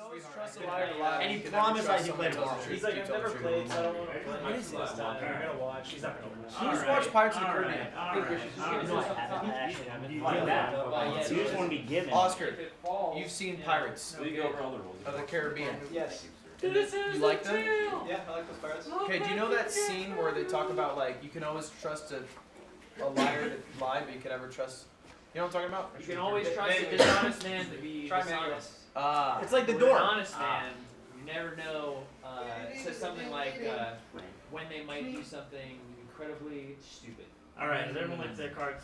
always trust a liar to lie. And he promised that he played tomorrow. He's like, I've never played, so I don't want to play. What is this time? I'm gonna watch. He's not gonna watch. Who's watched Pirates of the Caribbean? No, I haven't. I actually haven't. Like that. You just want to be given. Oscar, you've seen Pirates of the Caribbean. Yes. You like them? Yeah, I like those pirates. Okay, do you know that scene where they talk about like you can always trust a liar to lie, but you can never trust? You know what I'm talking about? You can always trust a dishonest man to be dishonest. It's like the With door. An honest man, you never know. It says something like when they might do something incredibly stupid. All right, has everyone looked at their cards?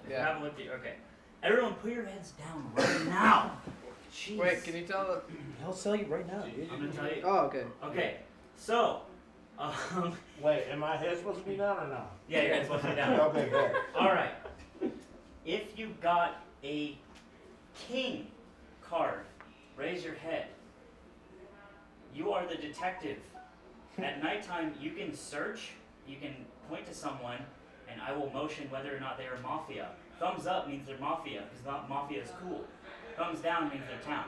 Yeah. Haven't looked at. Okay. Everyone, put your heads down right now. Jeez. Wait, can you tell? I'll tell you right now, dude. I'm gonna tell you. Oh, okay. Okay. So, Wait, am my head supposed to be down or not? yeah, your head's supposed to be down. Okay, good. All right. If you got a king card, raise your head. You are the detective. At nighttime, you can search, you can point to someone, and I will motion whether or not they are Mafia. Thumbs up means they're Mafia, because Mafia is cool. Thumbs down means they're town.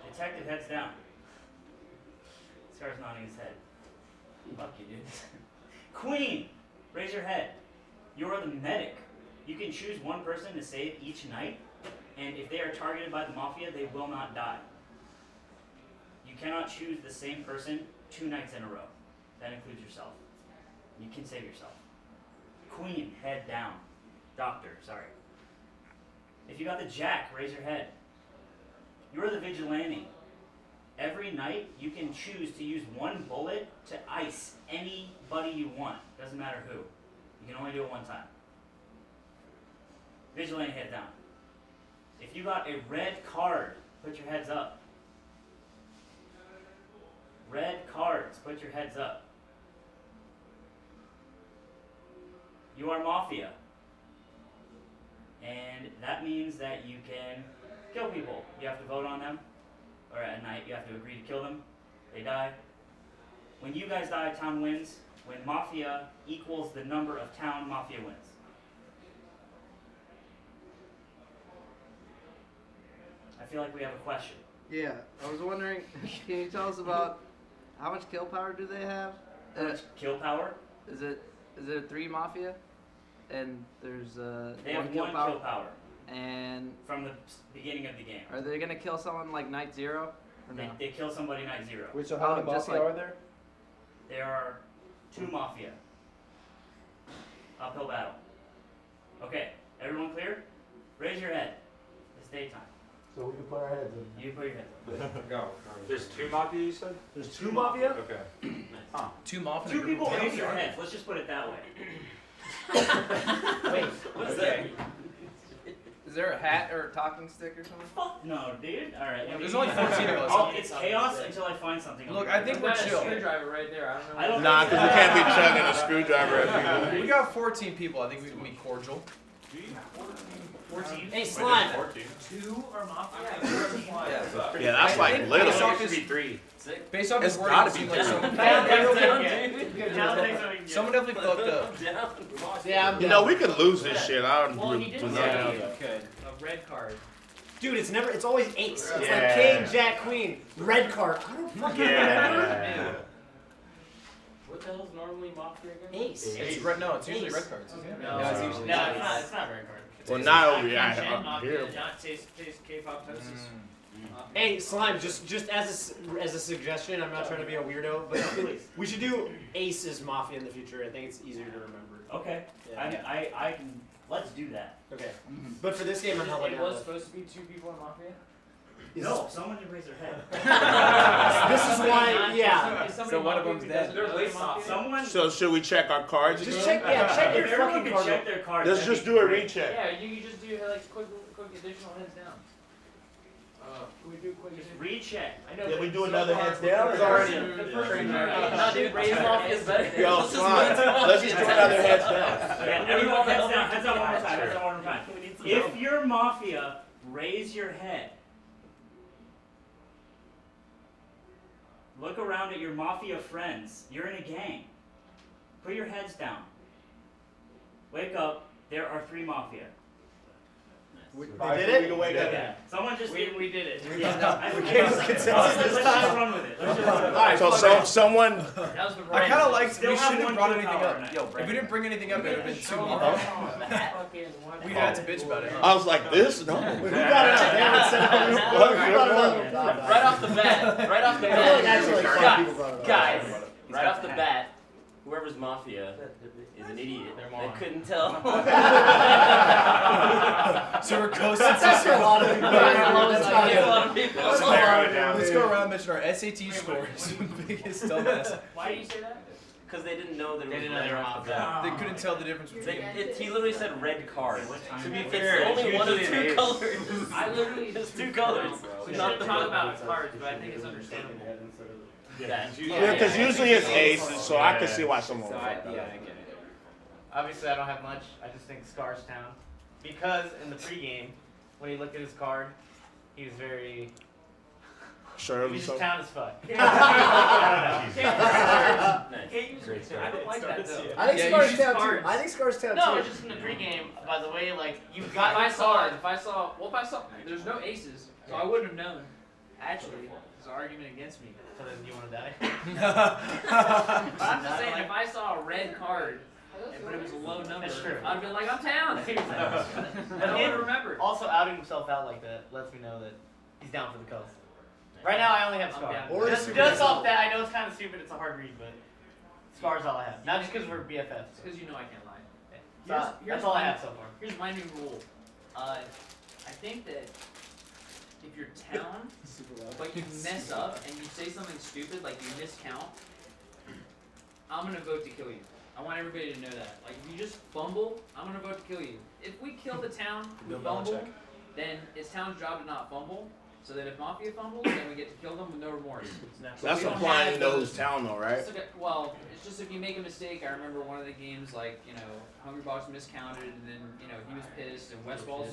Detective heads down. Scar's nodding his head. Fuck you, dude. Queen, raise your head. You are the medic. You can choose one person to save each night, and if they are targeted by the Mafia, they will not die. You cannot choose the same person 2 nights in a row. That includes yourself. You can save yourself. Queen, head down. Doctor, sorry. If you got the Jack, raise your head. You're the vigilante. Every night, you can choose to use 1 bullet to ice anybody you want. Doesn't matter who. You can only do it 1 time. Vigilante, head down. If you got a red card, put your heads up. Red cards, put your heads up. You are Mafia. And that means that you can kill people. You have to vote on them. Or at night, you have to agree to kill them. They die. When you guys die, town wins. When Mafia equals the number of town, Mafia wins. I feel like we have a question. Yeah, I was wondering, can you tell us about how much kill power do they have? How much kill power? Is there 3 Mafia? And there's They one have kill 1 power? kill power And from the beginning of the game. are they gonna kill someone like Night Zero? Or no? They kill somebody night 0. Wait, so how many just Mafia like- are there? There are 2 Mafia. Uphill battle. Okay, everyone clear? Raise your head. It's daytime. So we can put our heads in. You put your head up. Go. There's 2 Mafia, you said? There's 2 Mafia? Okay. 2 Mafia. 2 people raise their heads. Let's just put it that way. Wait, okay. Is there a hat or a talking stick or something? Fuck no, dude. All right. There's only 14 of us. Oh, it's chaos until I find something. Look, I think we're Got a chill. screwdriver right there. I don't know. I don't Nah, think because you can't be chugging a screwdriver at people. We got 14 people. I think we can be cordial. 14. Hey, Slime. 2 are Mafia. Yeah, that's I like think little. based off It should his- be 3. Based off It's his wording, gotta it be seemed like down. someone definitely fucked up. Yeah, I'm You know, we could lose this shit. I don't Well, he didn't say know. you could. A red card. Dude, it's always ace. It's Yeah. like king, jack, queen, red card. I don't fucking remember. Yeah. What the hell's normally Mafia again? Ace. It's red. No, it's usually Ace. red cards. No, Yeah, it's usually no, it's not red card. Well, not over Not here. Ken Up Mafia, here. not taste K-pop toasts. Hey, Slime, just as a suggestion, I'm not trying to be a weirdo, but Please. we should do ace as Mafia in the future. I think it's easier to remember. Okay. Yeah. I can. Let's do that. Okay. But for this game, I'm not It looking was at supposed to be 2 people in Mafia? No, someone did raise their head. This is why, yeah. Is somebody So one of Mafia them's who dead. doesn't know they're Mafia? Someone. So should we check our cards Just again? check If your everyone fucking can card. check their cards. Let's that'd just be do a great. recheck. Yeah, you can just do like quick additional heads down. Can we do quick Just additional? recheck. I know. Did we but do so another far, heads down? the It's already- first no, dude, raise Mafia is better. Yo, Slime, let's just do another heads down. Yeah, everyone heads down. Heads up one more time. Heads up one more time. If you're Mafia, raise your head. Look around at your Mafia friends. You're in a gang. Put your heads down. Wake up. There are 3 Mafia. They did it? Yeah. Someone just did. We did it. Yeah. I Okay, let's just run with it. Let's just run with it. Alright, so someone. That was the I right. kind of liked. Still We have shouldn't one have brought kill anything power up. tonight. If we didn't bring anything up, it would have been too Show long. off. We had to bitch about it. I was like, this? No. Who got it up? David said it. Who got it up? Right off the bat. Right off the I feel like bat. actually five people brought it up. Guys, right off the bat, whoever's Mafia is an idiot. They couldn't tell. So we're coasting. That's actually a lot of people. That's not Yeah, a good. lot of people. Let's go around and mention our SAT scores. Biggest dumbass. Why do you say that? Because they didn't know there They was didn't know red they were off the Mafia. bat. They couldn't tell the difference between. He literally said red card. To be It's fair, only one of usually two it is. colors. I literally There's two colors. We Not should the talk blue. about cards, but I think it's understandable. Yeah. Yeah, because usually it's aces, so I can see why someone would fuck that Yeah, up. I get it. Obviously, I don't have much. I just think Scarstown. Because in the pregame, when he looked at his card, he was very. Sure of He was himself. just town as fuck. Nice. I don't like that though. I think Yeah, you Scarstown should too. cards. I think Scarstown No, too. it's just in the pregame. By the way, like you got. If I saw, there's no aces, so I wouldn't have known. Actually, it's an argument against me. So then you want to die? But I'm just saying, if I saw a red card, but it was a low number, That's true. I'd be like, I'm down. I don't remember. Also, outing himself out like that lets me know that he's down for the cause. Right now, I only have I'm Scar. down. Or Just Super off that, I know it's kind of stupid. It's a hard read, but Scar's all I have. Not just because we're BFFs. It's because you know I can't lie. So that's all I have so far. Here's my new rule. I think that if you're town, but you mess up and you say something stupid, like you miscount, I'm gonna vote to kill you. I want everybody to know that. Like if you just fumble, I'm gonna vote to kill you. If we kill the town who Bill fumble, Belichick. then it's town's job to not fumble. So that if Mafia fumbles, then we get to kill them with no remorse. That's we don't applying have to those- whose town though, right? It's okay, well, it's just if you make a mistake. I remember one of the games, like, you know, Hungry Box miscounted, and then, you know, he was pissed, and West Balls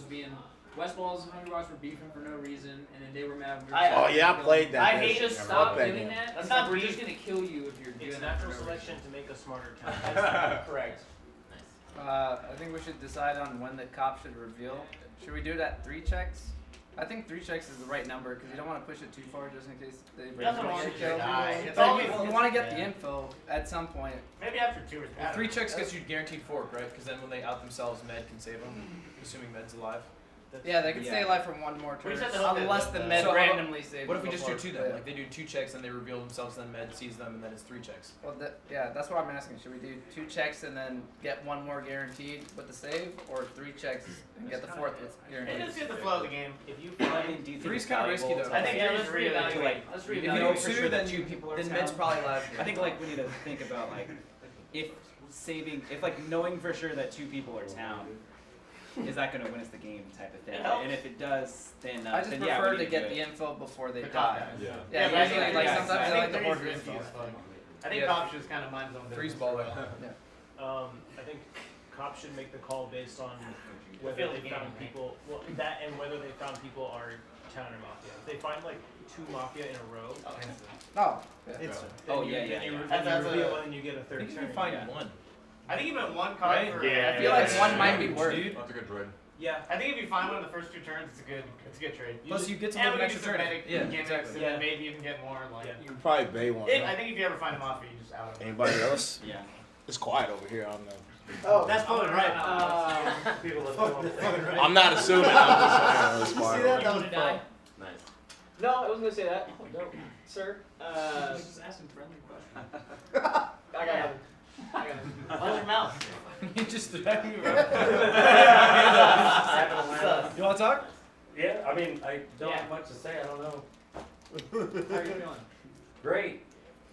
and Hungry Box were beefing for no reason, and then they were mad. We were Oh, saying, yeah, I "Kill played him." that I game. hate Just Yeah, stop fuck that doing game. that. That's It's not like, we're beef. just gonna kill you if you're doing It's that for natural no selection reason. to make a smarter town. Correct. I think we should decide on when the cop should reveal. Should we do it at 3 checks? I think 3 checks is the right number because you don't want to push it too far just in case they That's what I get want killed. to But you want to get the info at some point. Maybe after 2 or 3. Well, 3 checks gets you guaranteed fork, right? Because then when they out themselves, Med can save them, assuming Med's alive. Yeah, they can stay alive for one more We turn, just have to hope unless that- the med So how about- randomly saves. What if we just do before. 2 then? Like they do 2 checks and they reveal themselves, then Med sees them, and then it's 3 checks. Well, yeah, that's what I'm asking. Should we do 2 checks and then get 1 more guaranteed with the save, or 3 checks and get the 4th with It guaranteed? just get the flow of the game. If you find, do you think 3's it's kind of risky valuable though. I think Yeah, it let's is really reevaluate. Let's If you reevaluate. do for 2, sure that then 2 people are then town. Med's probably alive. I think like we need to think about like if knowing for sure that 2 people are town, is that gonna win us the game type of thing? It helps. And if it does, then I just then prefer we to need get do the it. info before they The top die. guys. Yeah. Yeah, Yeah, usually, like yeah, sometimes I I think like the 3 order is info. risky as fuck. I think Yeah. Cops just kind of minds on 3's business. baller. I think cops should make the call based on whether Feel the they game, found right? people, well, that and whether they found people are town or mafia. If they find like 2 mafia in a row, Oh, it's Oh, then you, yeah, then yeah, you, yeah. then That's you a- reveal and you get a I third think you turn. can find yeah. 1. I think even 1 card Right? for. Yeah, I feel like yeah. 1 might be worth. Dude. That's a good trade. Yeah. I think if you find one in the first 2 turns, it's a good trade. Plus you get to And live we an can do extra some turn. medic Yeah, gimmicks, exactly. and Yeah. then maybe you can get more like. Yeah. You can probably bay one. I think if you ever find a mafia, you just out them. Anybody else? Yeah. It's quiet over here. I don't know. Oh, That's probably right. I'm not assuming. I'm just saying. It's you see quiet. that? over That here. was Wanna fun. die? Nice. No, I wasn't gonna say that. No, sir. Just asking friendly questions. I got it. Watch your mouth. You just threatened me. Sus. You want to talk? Yeah, I mean, I don't Yeah. have much to say. I don't know. How are you feeling? Great.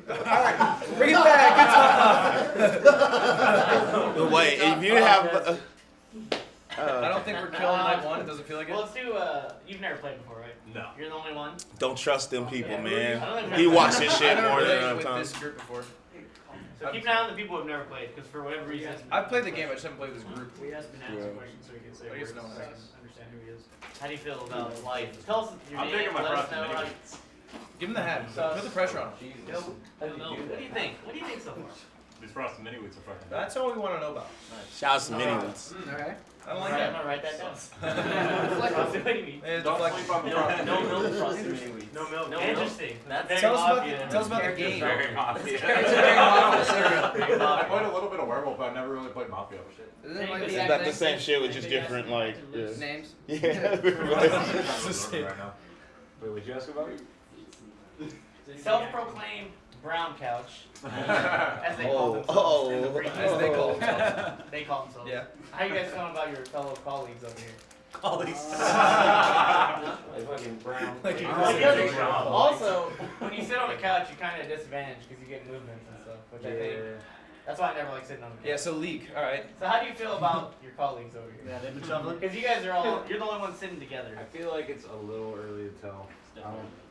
Alright, bring it back. Good talk. But wait, if you have. I don't think we're killing night 1. It doesn't feel like it. Well, let's do. You've never played before, right? No. You're the only one. Don't trust them people, I man. don't think He we've watched never- this I shit never more than played enough with times. this group before. So keep an eye on the people who've never played, because for whatever reason. I've played the game. I just haven't played with this group. We asked Ben Yeah. some questions so we can say I guess words no one to has. understand who he is. How do you feel about life? Tell us your I'm name. taking my let us process know how anyway. you- Give him the hat. Put the pressure on him. What do you think? What do you think so far? These frosted mini wheats are fucking. That's all we want to know about. Shout out to mini ones. Okay. I don't like I'm that. gonna write that down. Frosted mini wheats. It's Don't deflection. sleep on the No milk frosted mini wheats. No milk. No Interesting. That's Very Tell us Mafia. about the game. Very Mafia. It's a very Mafia cereal. I played a little bit of Werewolf, but I never really played Mafia. Isn't it like It's the like same the same shit with just different like names? yeah. It's the same. Right now. Wait, would you ask about it? Self-proclaimed brown couch, as they call Oh, themselves in the pregame. As they call themselves. They call themselves. Yeah. How you guys feeling about your fellow colleagues over here? Colleagues. Like fucking brown. Like you Well, said, the other- brown. also, when you sit on the couch, you're kind of disadvantaged because you get movements and stuff, which I think that's why I never like sitting on the couch. Yeah, so leak. All right. So how do you feel about your colleagues over here? Yeah, they've been shoveling. Because you guys are all, you're the only ones sitting together. I feel like it's a little early to tell.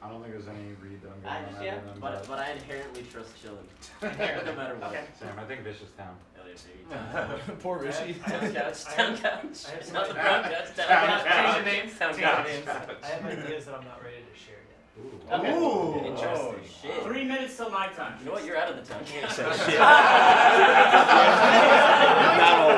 I don't think there's any read done going on other than But I inherently trust chilling. Inherently. No matter what. Okay. Sam, I think Vicious Town. Hell yeah, baby. Poor Rishi. Town couch. Town couch. I have Not the some brown couch. Town Change couch. the names. Town Change the couch. names. I have ideas that I'm not ready to share yet. Okay. Ooh. Interesting. Shit. 3 minutes till nighttime. You know what? You're out of the town. Shit. Not a word.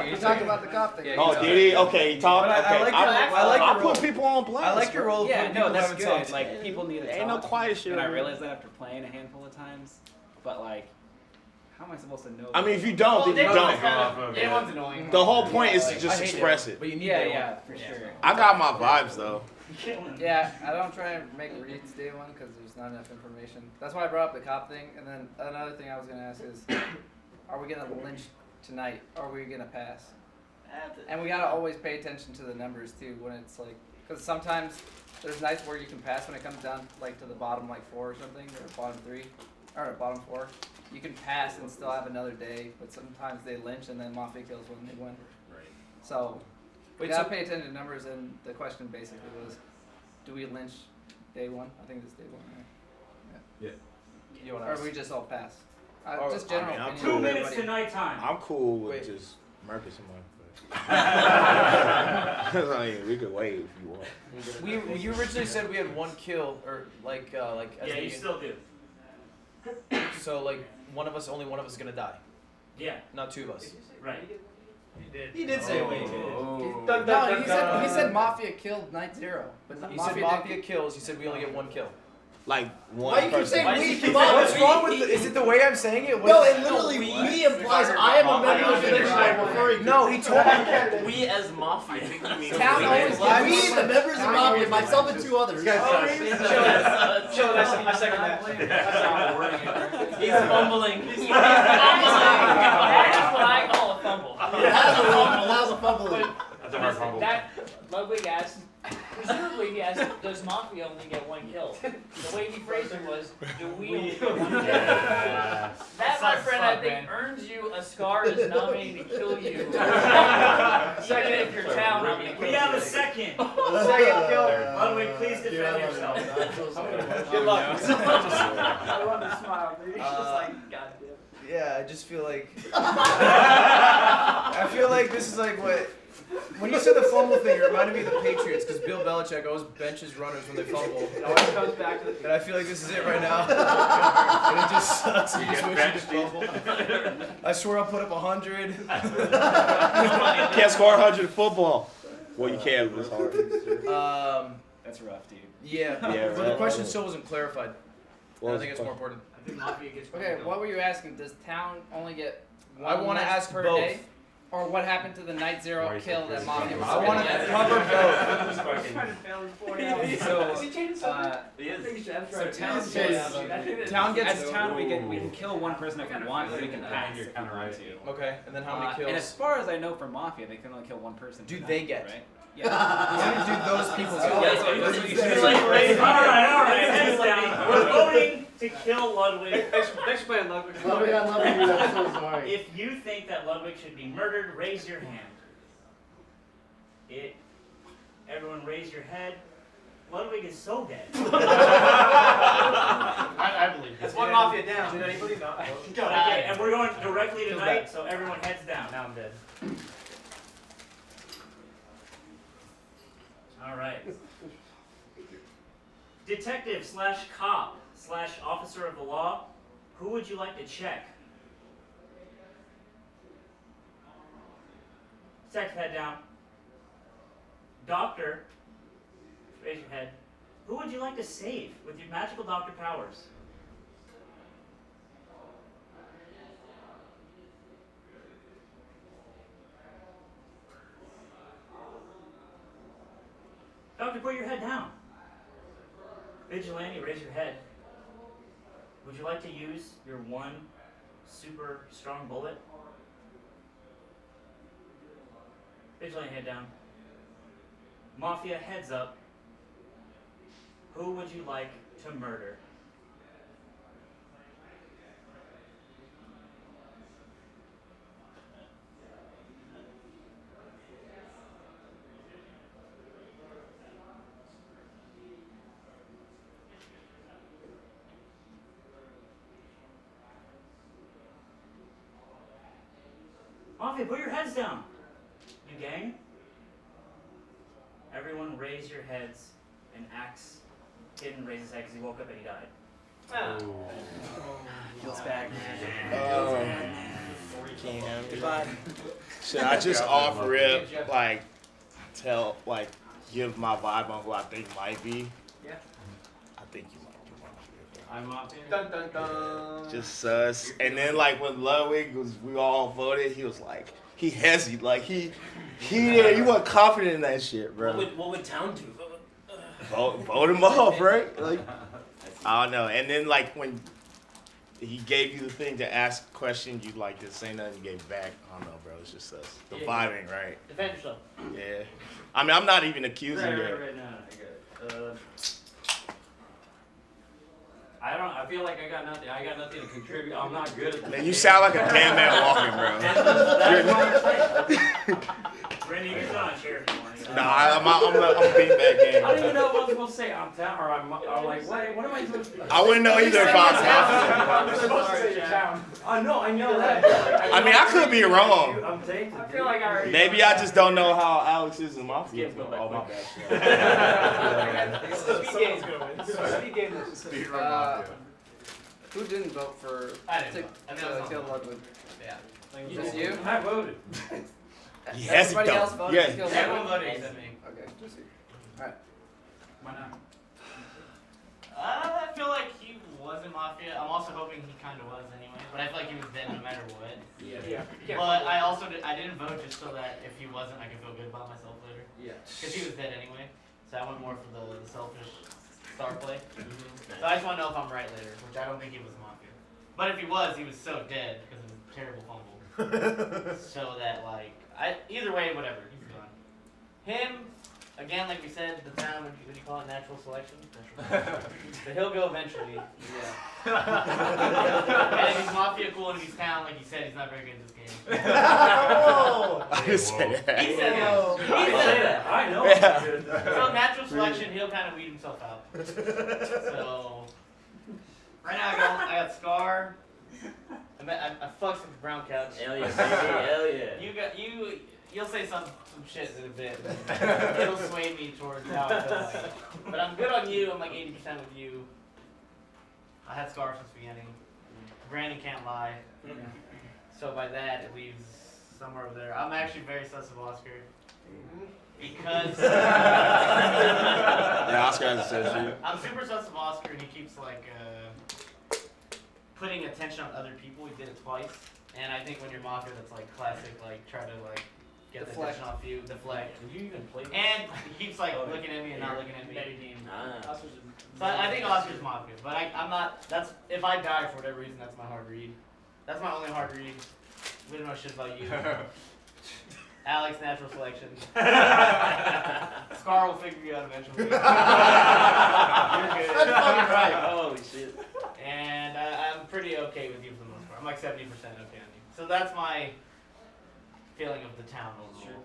You talked about the cop thing. Oh, did he? Okay, he talked. But I Okay, like your- I like I your put role. people on blast. I like your role. Yeah, People no, that's haven't good. talked. Like people need to Ain't no talk. quiet shit. And I realize that after playing a handful of times, but like, how am I supposed to know? I mean, if you don't, then Day you one's don't. kind of, day one's annoying. The whole point is to I just hate express it. But you need yeah, day one. yeah, for sure. I got my vibes though. Killing. Yeah, I don't try and make reads day one because there's not enough information. That's why I brought up the cop thing. And then another thing I was gonna ask is, are we gonna lynch tonight? Or are we gonna pass? And we gotta always pay attention to the numbers too when it's like, because sometimes there's nights where you can pass when it comes down like to the bottom like 4 or something, or bottom 3, or bottom 4. You can pass and still have another day, but sometimes they lynch and then Mafia kills when they win. Right. So we Wait, gotta so- pay attention to numbers, and the question basically was, do we lynch day one? I think it's day one, right? You want Or to we just all pass? Or- Just general I mean, I'm opinion. 2 of minutes to everybody. nighttime. I'm cool with Wait. just murking someone. I mean, we could wait if you want. You originally said we had 1 kill, or like as Yeah, the- you still do. So like only one of us is gonna die, Yeah, not 2 of us. right. He did say we. No, he said Mafia killed Night Zero, but He Mafia said Mafia kills. He said we only get 1 kill. Like one Why you keep person. saying Why we? does he keep Come on, What's wrong with is it the way I'm saying it? No, What- it literally we implies I am a member of the nation I'm referring to. No, he told me. We as Mafia. Town always We, the members of Mafia, myself and 2 others. Chill, I second that. He's fumbling. He's That's what I call a fumble. That was a fumble. That's a hard fumble. That Ludwig asked, presumably he asked, does Mafia only get 1 kill? The way he phrased it was, do we only get 1 kill? Yeah. That, my sucks, friend, I fuck, think man. earns you a scar as not meaning to kill you. Even if your town not meaning to We kill have you. a second. Second killer. Ludwig, please defend yourself. Good luck. I love the smile, dude. He's just like, God damn. Yeah, I just feel like I feel like this is like what when you said the fumble thing, it reminded me of the Patriots because Bill Belichick always benches runners when they fumble. It always comes back to the And I feel like this is it right now. And it just sucks. You just wish you could fumble. I swear I'll put up 100. Can't score 100 in football. Well, you can, but it's hard. That's rough, dude. Yeah. Yeah, But the right. question still wasn't clarified. What I was think the it's more important. I think Mafia gets Okay, what were you asking? Does town only get I 1 wanna less ask per both. day? Or what happened to the Night Zero Why is kill it that crazy? Mafia was I want to cover both. So town Town gets as town we can kill 1 person if we want, but we can pass You're if we kinda want right. to. Okay, and then how many kills? And as far as I know for Mafia, they can only kill 1 person. Do per they night, get? right? How many do those people Yeah, get? so that's what you should All right, heads down. We're voting to kill Ludwig. Thanks for playing Ludwig. Love you, I'm so sorry. If you think that Ludwig should be murdered, raise your hand. Everyone raise your head. Ludwig is so dead. I believe That's it. one Mafia down. Did anybody know? Okay, and we're going directly to Feels night, bad. so everyone heads down. Now I'm dead. All right. Detective /cop/officer of the law, Who would you like to check? Set head down. Doctor, raise your head. Who would you like to save with your magical doctor powers? Doctor, put your head down. Vigilante, raise your head. Would you like to use your one super strong bullet? Vigilante, head down. Mafia, heads up. Who would you like to murder? Mafia, put your heads down. You gang? Everyone raise your heads. And Axe didn't raise his head because he woke up and he died. Feels bad. Should I just off rip, like, give my vibe on who I think might be? Yeah. I think you might be Mafia. I'm Mafia. Dun dun dun. Just sus. And then like when Ludwig we all voted, he was like, he hesitated, like he wasn't confident in that shit, bro. What would town do? Vote him off, right? Like, I don't know. And then like when he gave you the thing to ask a question, you like didn't say nothing, you gave it back. I don't know, bro. It's just us. The vibe ain't right. Defend yourself. Yeah. I mean, I'm not even accusing you. Right. No, I get it. I feel like I got nothing to contribute. I'm not good at this. Man, you sound like a damn man walking, bro. Randy, you can sit on a chair if you want. Nah, I'm being back game. I don't even know if I was supposed to say I'm town or I'm like, what am I supposed to? I wouldn't know either if I was I'm supposed to say town. No, I know that. I mean, I could be wrong. I'm tainted. I feel like I already. Maybe I just don't know how Alex is in Mafia. Oh, my bad. Speed game. Speedrun Mafia. Who didn't vote for I didn't vote. I mean, I was kill on- Ludwig? Yeah. Just you? I voted. Yes, Everybody he else don't. voted Yeah. to kill Everyone Ludwig? voted except me. Okay, just you. Alright. Why not? I feel like he wasn't Mafia. I'm also hoping he kind of was anyway. But I feel like he was dead no matter what. Yeah. But I also I didn't vote just so that if he wasn't, I could feel good about myself later. Yeah. Because he was dead anyway. So I went more for the selfish star play. So I just want to know if I'm right later, which I don't think he was Mafia. But if he was so dead because of his terrible fumble. So that either way, whatever, he's gone. Him, again, like we said, the town, what do you call it, natural selection? So he'll go eventually. Yeah. And if he's Mafia, cool, and if he's town, like he said, he's not very good at this game. I didn't say that. He said that. He said that. I know. Yeah. So natural selection, he'll kind of weed himself out. So right now I got Scar. I fucked with the brown couch. Hell yeah, baby. Hell yeah. You'll say some shit in a bit. It'll sway me towards how I feel like. But I'm good on you. I'm like 80% with you. I had Scar since the beginning. Brandon can't lie. So by that, it leaves somewhere over there. I'm actually very sus of Oscar. Because Yeah, Oscar has a sense of you. I'm super sus of Oscar, and he keeps putting attention on other people. He did it twice, and I think when you're Mafia, that's classic. Try to get the Deflect. attention off you, deflect. Did you even play this? And he keeps looking at me and not looking at me. Ah. So I think Oscar's Mafia, but I'm not. That's if I die for whatever reason, that's my hard read. That's my only hard read. We don't know shit about you. Alex, natural selection. Scar will figure you out eventually. You're good. Right. Holy shit. And I'm pretty okay with you for the most part. I'm like 70% okay on you. So that's my feeling of the town overall.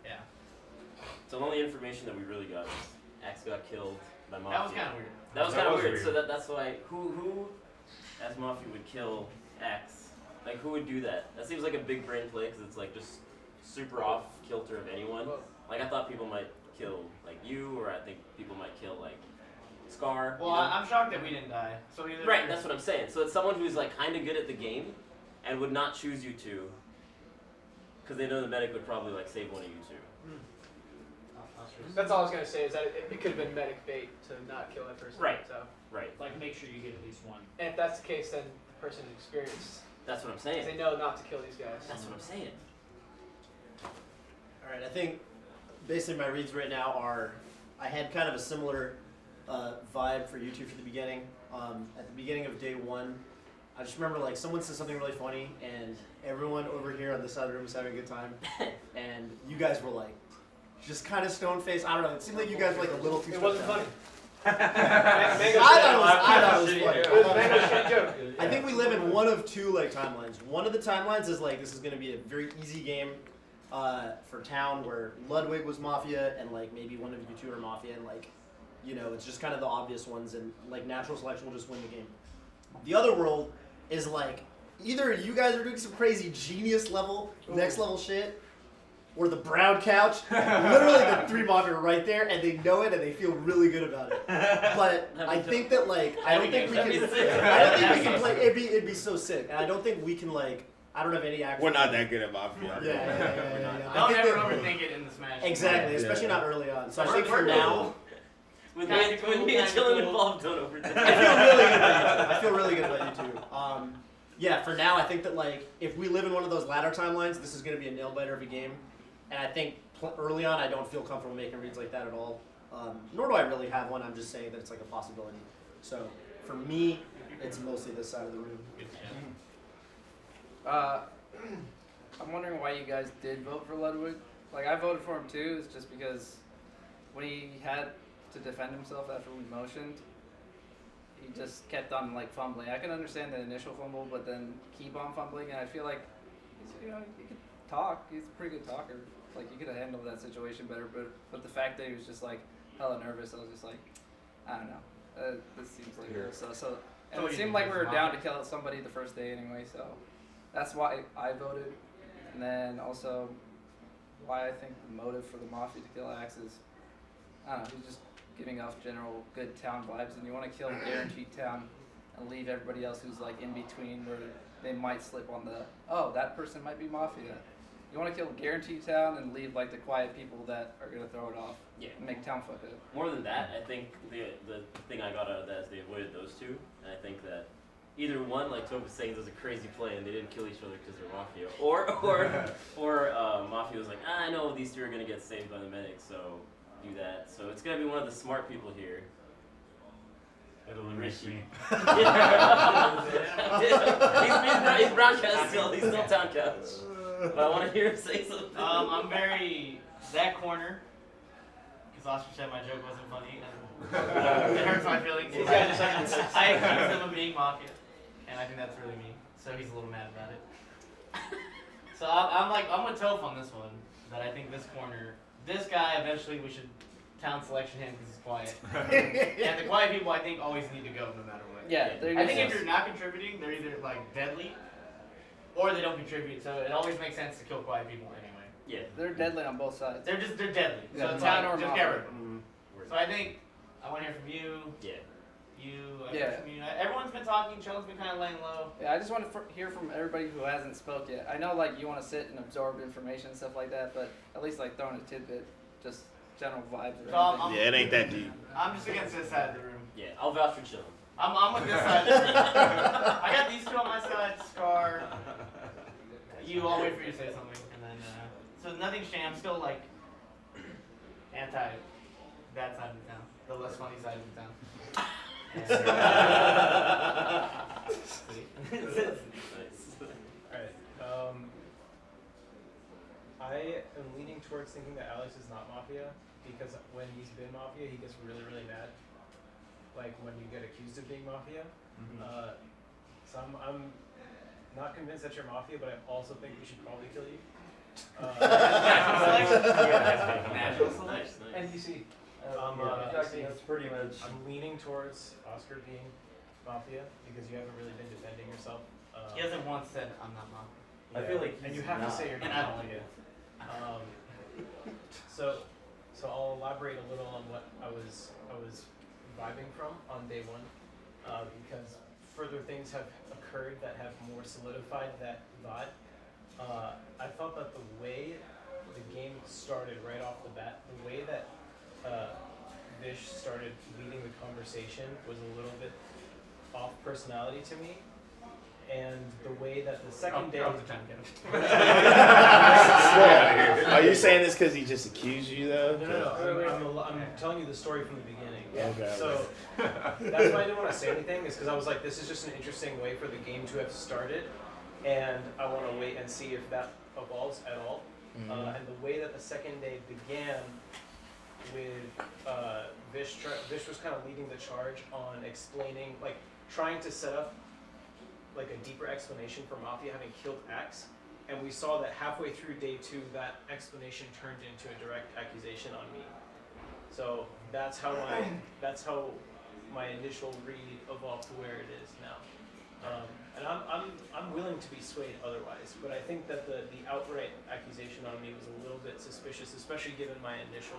Yeah. So the only information that we really got was Axe got killed by Mafia. That was kind of weird. That was kind of weird. So that's why who as Mafia would kill Axe? Who would do that? That seems like a big brain play because it's just super off kilter of anyone. I thought people might kill you, or I think people might kill Scar. Well, you know? I'm shocked that we didn't die. So either Right, that's what I'm saying. So it's someone who's like kind of good at the game, and would not choose you two, because they know the medic would probably like save one of you two. That's all I was gonna say is that it could have been medic bait to not kill that person. Right. So, Right. Like, make sure you get at least one. and if that's the case, then the person is experienced. That's what I'm 'Cause saying. they know not to kill these guys. That's what I'm saying. Alright, I think basically my reads right now are, I had kind of a similar vibe for you two for the beginning. At the beginning of day one, I just remember like someone said something really funny and everyone over here on this side of the room was having a good time. And you guys were like, just kind of stone faced. I don't know, it seemed like you guys were like a little too It wasn't stressed funny. out. I thought it was funny. It was a Mango's straight joke. I think we live in one of two like timelines. One of the timelines is like this is gonna be a very easy game for town where Ludwig was Mafia and like maybe one of you two are Mafia and like, you know, it's just kind of the obvious ones and like natural selection will just win the game. The other world is like either you guys are doing some crazy genius level, next level shit, or the brown couch, literally the three Mafia are right there and they know it and they feel really good about it. But I think that like I don't think we can play it'd be so sick. And I don't think we can like I don't have any actual. We're not that good at Mafia. Yeah. Don't ever overthink it in the Smash. Exactly, especially not early on. So I think for now, With me and Chillin involved, don't overthink. I feel really good about you two. Yeah, for now, I think that like if we live in one of those ladder timelines, this is going to be a nail biter of a game. And I think early on, I don't feel comfortable making reads like that at all. Nor do I really have one. I'm just saying that it's like a possibility. So for me, it's mostly this side of the room. I'm wondering why you guys did vote for Ludwig. Like, I voted for him too, it's just because when he had to defend himself after we motioned, he just kept on, like, fumbling. I can understand the initial fumble, but then keep on fumbling, and I feel like, you know, he could talk. He's a pretty good talker. Like, he could have handled that situation better, but the fact that he was just, like, hella nervous, I was just like, I don't know. This seems like a little so. And it seemed like we were down to kill somebody the first day anyway, so that's why I voted. And then also why I think the motive for the Mafia to kill Axe is, I don't know, he's just giving off general good town vibes, and you want to kill guaranteed town and leave everybody else who's like in between where they might slip on the, oh, that person might be Mafia. You want to kill guaranteed town and leave like the quiet people that are going to throw it off. Yeah. And make town fuck up. More than that, I think the thing I got out of that is they avoided those two, and I think that either one, like Toph was saying, was a crazy play and they didn't kill each other because they're Mafia, or Mafia was like, I know these two are gonna get saved by the medic, so do that. So it's gonna be one of the smart people here. It'll enrich me. he's broadcast still. He's still town couch. But I want to hear him say something. I'm very that corner. Because Oscar said my joke wasn't funny, and it hurts my feelings. I accuse him of being Mafia, and I think that's really mean. So he's a little mad about it. So I'm with Toph on this one. That I think this corner, this guy, eventually we should town selection him because he's quiet. And the quiet people, I think, always need to go no matter what. Yeah, I think if you're not contributing, they're either like deadly, or they don't contribute. So it always makes sense to kill quiet people anyway. Yeah. They're deadly on both sides. They're deadly. Yeah, So it's town like, or just Mafia. get rid of them. So I think I want to hear from you. Yeah. I hear from you. Everyone's been talking. Chill's been kind of laying low. Yeah, I just want to hear from everybody who hasn't spoke yet. I know like you want to sit and absorb information and stuff like that, but at least like throwing a tidbit, just general vibes. Or So Yeah, it ain't that deep. I'm just against this side of the room. Yeah, I'll vouch for Chill. I'm with this side. I got these two on my side. Scar. I'll wait for you to say something, and then so nothing's changed. I'm still like anti that side of the town, the less funny side of the town. Alright, I am leaning towards thinking that Alex is not Mafia, because when he's been Mafia, he gets really, really mad. Like when you get accused of being Mafia. So I'm not convinced that you're Mafia, but I also think we should probably kill you. Natural selection? Yeah, natural selection. NBC. That's pretty much. I'm leaning towards Oscar being Mafia because you haven't really been defending yourself. He hasn't once said I'm not Mafia. I feel like and you have to say you're not and I don't like Mafia. So I'll elaborate a little on what I was vibing from on day one, because further things have occurred that have more solidified that vibe. I thought that the way the game started right off the bat, the way that Vish started leading the conversation was a little bit off personality to me. And the way that the second day. Are you saying this because he just accused you though? No. I'm telling you the story from the beginning. Okay. So that's why I didn't want to say anything, is because I was like, this is just an interesting way for the game to have started, and I want to wait and see if that evolves at all. And the way that the second day began with Vish was kind of leading the charge on explaining, like trying to set up like a deeper explanation for Mafia having killed X, and we saw that halfway through day 2 that explanation turned into a direct accusation on me. So that's how my initial read evolved to where it is now. And I'm willing to be swayed otherwise, but I think that the outright accusation on me was a little bit suspicious, especially given my initial.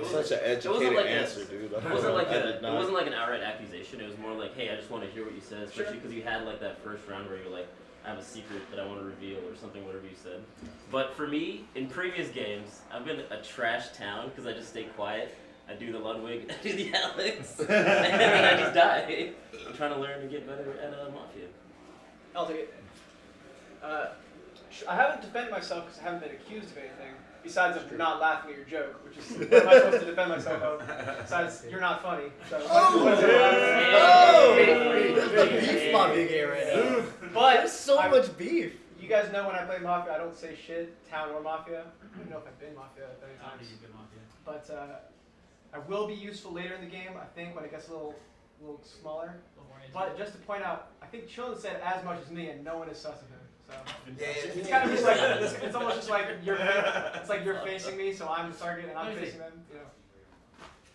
Such an educated answer, dude. It wasn't like it wasn't like an outright accusation. It was more like, hey, I just want to hear what you said, especially because you had like that first round where you're like, I have a secret that I want to reveal or something, whatever you said. But for me, in previous games, I've been a trash town because I just stay quiet. I do the Ludwig, I do the Alex, and then I just die. I'm trying to learn to get better at Mafia. I'll take it. I haven't defended myself because I haven't been accused of anything. Besides of not laughing at your joke, which is what am I supposed to defend myself of? Besides, you're not funny. So There's the beef Mafia game right now. But there's so much beef. You guys know when I play Mafia, I don't say shit, town or Mafia. I don't even know if I've been Mafia many times. But I will be useful later in the game, I think, when it gets a little smaller. But just to point out, I think Chillin said as much as me, and no one is sus of him. So it's kind of just like it's almost just like you're facing me, so I'm the target and I'm facing them. You know.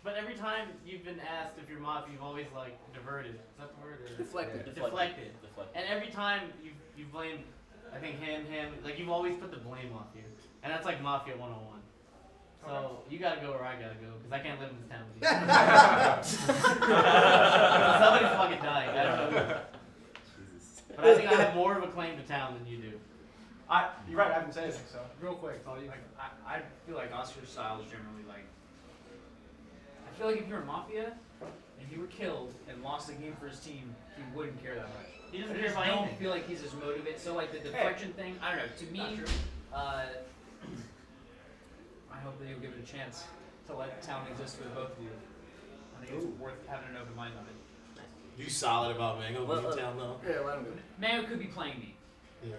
But every time you've been asked if you're Mafia, you've always like diverted. Is that the word? Or Deflected. Deflected. And every time you've blamed, I think him, like you've always put the blame off you, and that's like Mafia 101. So you gotta go where I gotta go, because I can't live in this town with you. Somebody's fucking dying. I don't know. But I think I have more of a claim to town than you do. You're right. I haven't said anything. So real quick, I feel like Oscar's style is generally like. I feel like if you were Mafia and he were killed and lost the game for his team, he wouldn't care that much. He doesn't care about I don't anything. feel like he's as motivated. So like the deflection thing, I don't know. To me, I hope that you'll give it a chance to let town exist with both of you. I think it's worth having an open mind on it. You solid about Mango being town though? yeah, let him go. Mango could be playing me, Yeah.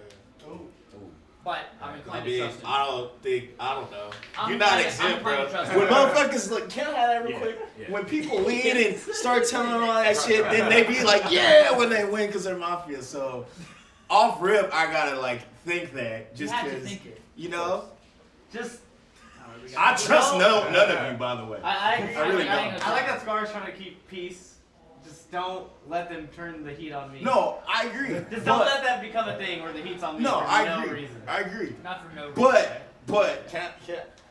but I'm inclined I to mean, trust him. I don't know. I'm You're not inclined- exempt, I'm bro. inclined to trust When him. motherfuckers look, can I have that real quick? When people lead and start telling them all that shit, then they be like, yeah, when they win because they're Mafia. So off rip, I gotta like think that just You have to because, think it. you know. Just. I trust none of you, by the way. I agree. I really don't. I like that Scar's trying to keep peace. Just don't let them turn the heat on me. No, I agree. Just don't let that become a thing where the heat's on me No, for I no agree. reason. I agree. Not for no reason. But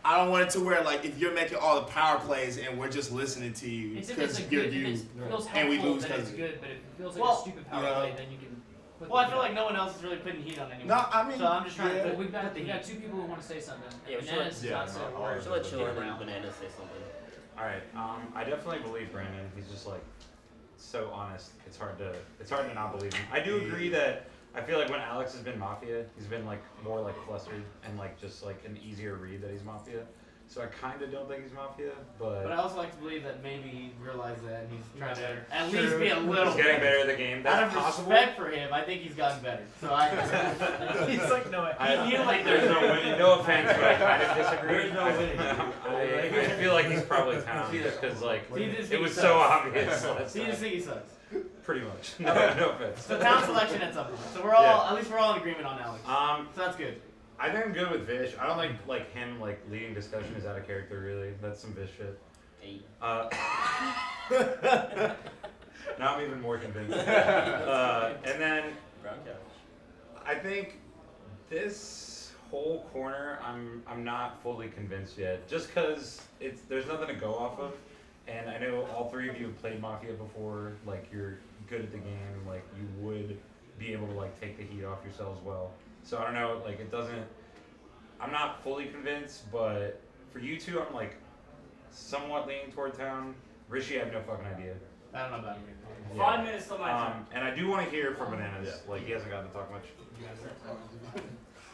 I don't want it to where like if you're making all the power plays and we're just listening to you It's if it's because a you're good, if you it feels and we helpful, lose then because it's of you. good. But if it feels like Well, a stupid power play, then you can. Put Well, I the feel heat like no one else is really putting heat on anyone. No, I mean, so I'm just trying yeah. to But put we got two people who want to say something. Yeah, Bananas has not said a word. Should let Chiller and around. Banana say something. Alright, I definitely believe Brandon. He's just like so honest. It's hard to not believe him. I do agree that I feel like when Alex has been Mafia, he's been like more like flustered and like just like an easier read that he's Mafia. So I kind of don't think he's Mafia, But I also like to believe that maybe he realized that and he's trying to at least be a little. He's getting better at the game. That's Out of possible. respect for him, I think he's gotten better. So He's like, no, he knew like there's no winning. No offense, but I kind of disagree. There's no winning. I feel like he's probably town just because like So you just it think was he so sucks. obvious. last So you just time. think he sucks. Pretty much. No offense. So town selection at some point. So we're all at least we're all in agreement on Alex. So that's good. I think I'm good with Vish. I don't like him like leading discussion is out of character really. That's some Vish shit. Now I'm even more convinced. And then I think this whole corner I'm not fully convinced yet. Just because there's nothing to go off of. and I know all three of you have played Mafia before. Like you're good at the game. Like you would be able to like take the heat off yourselves well. So I don't know. Like it doesn't. I'm not fully convinced, but for you two, I'm like somewhat leaning toward town. Rishi, I have no fucking idea. I don't know about me. 5 minutes till my turn. And I do want to hear from Bananas. Like he hasn't gotten to talk much.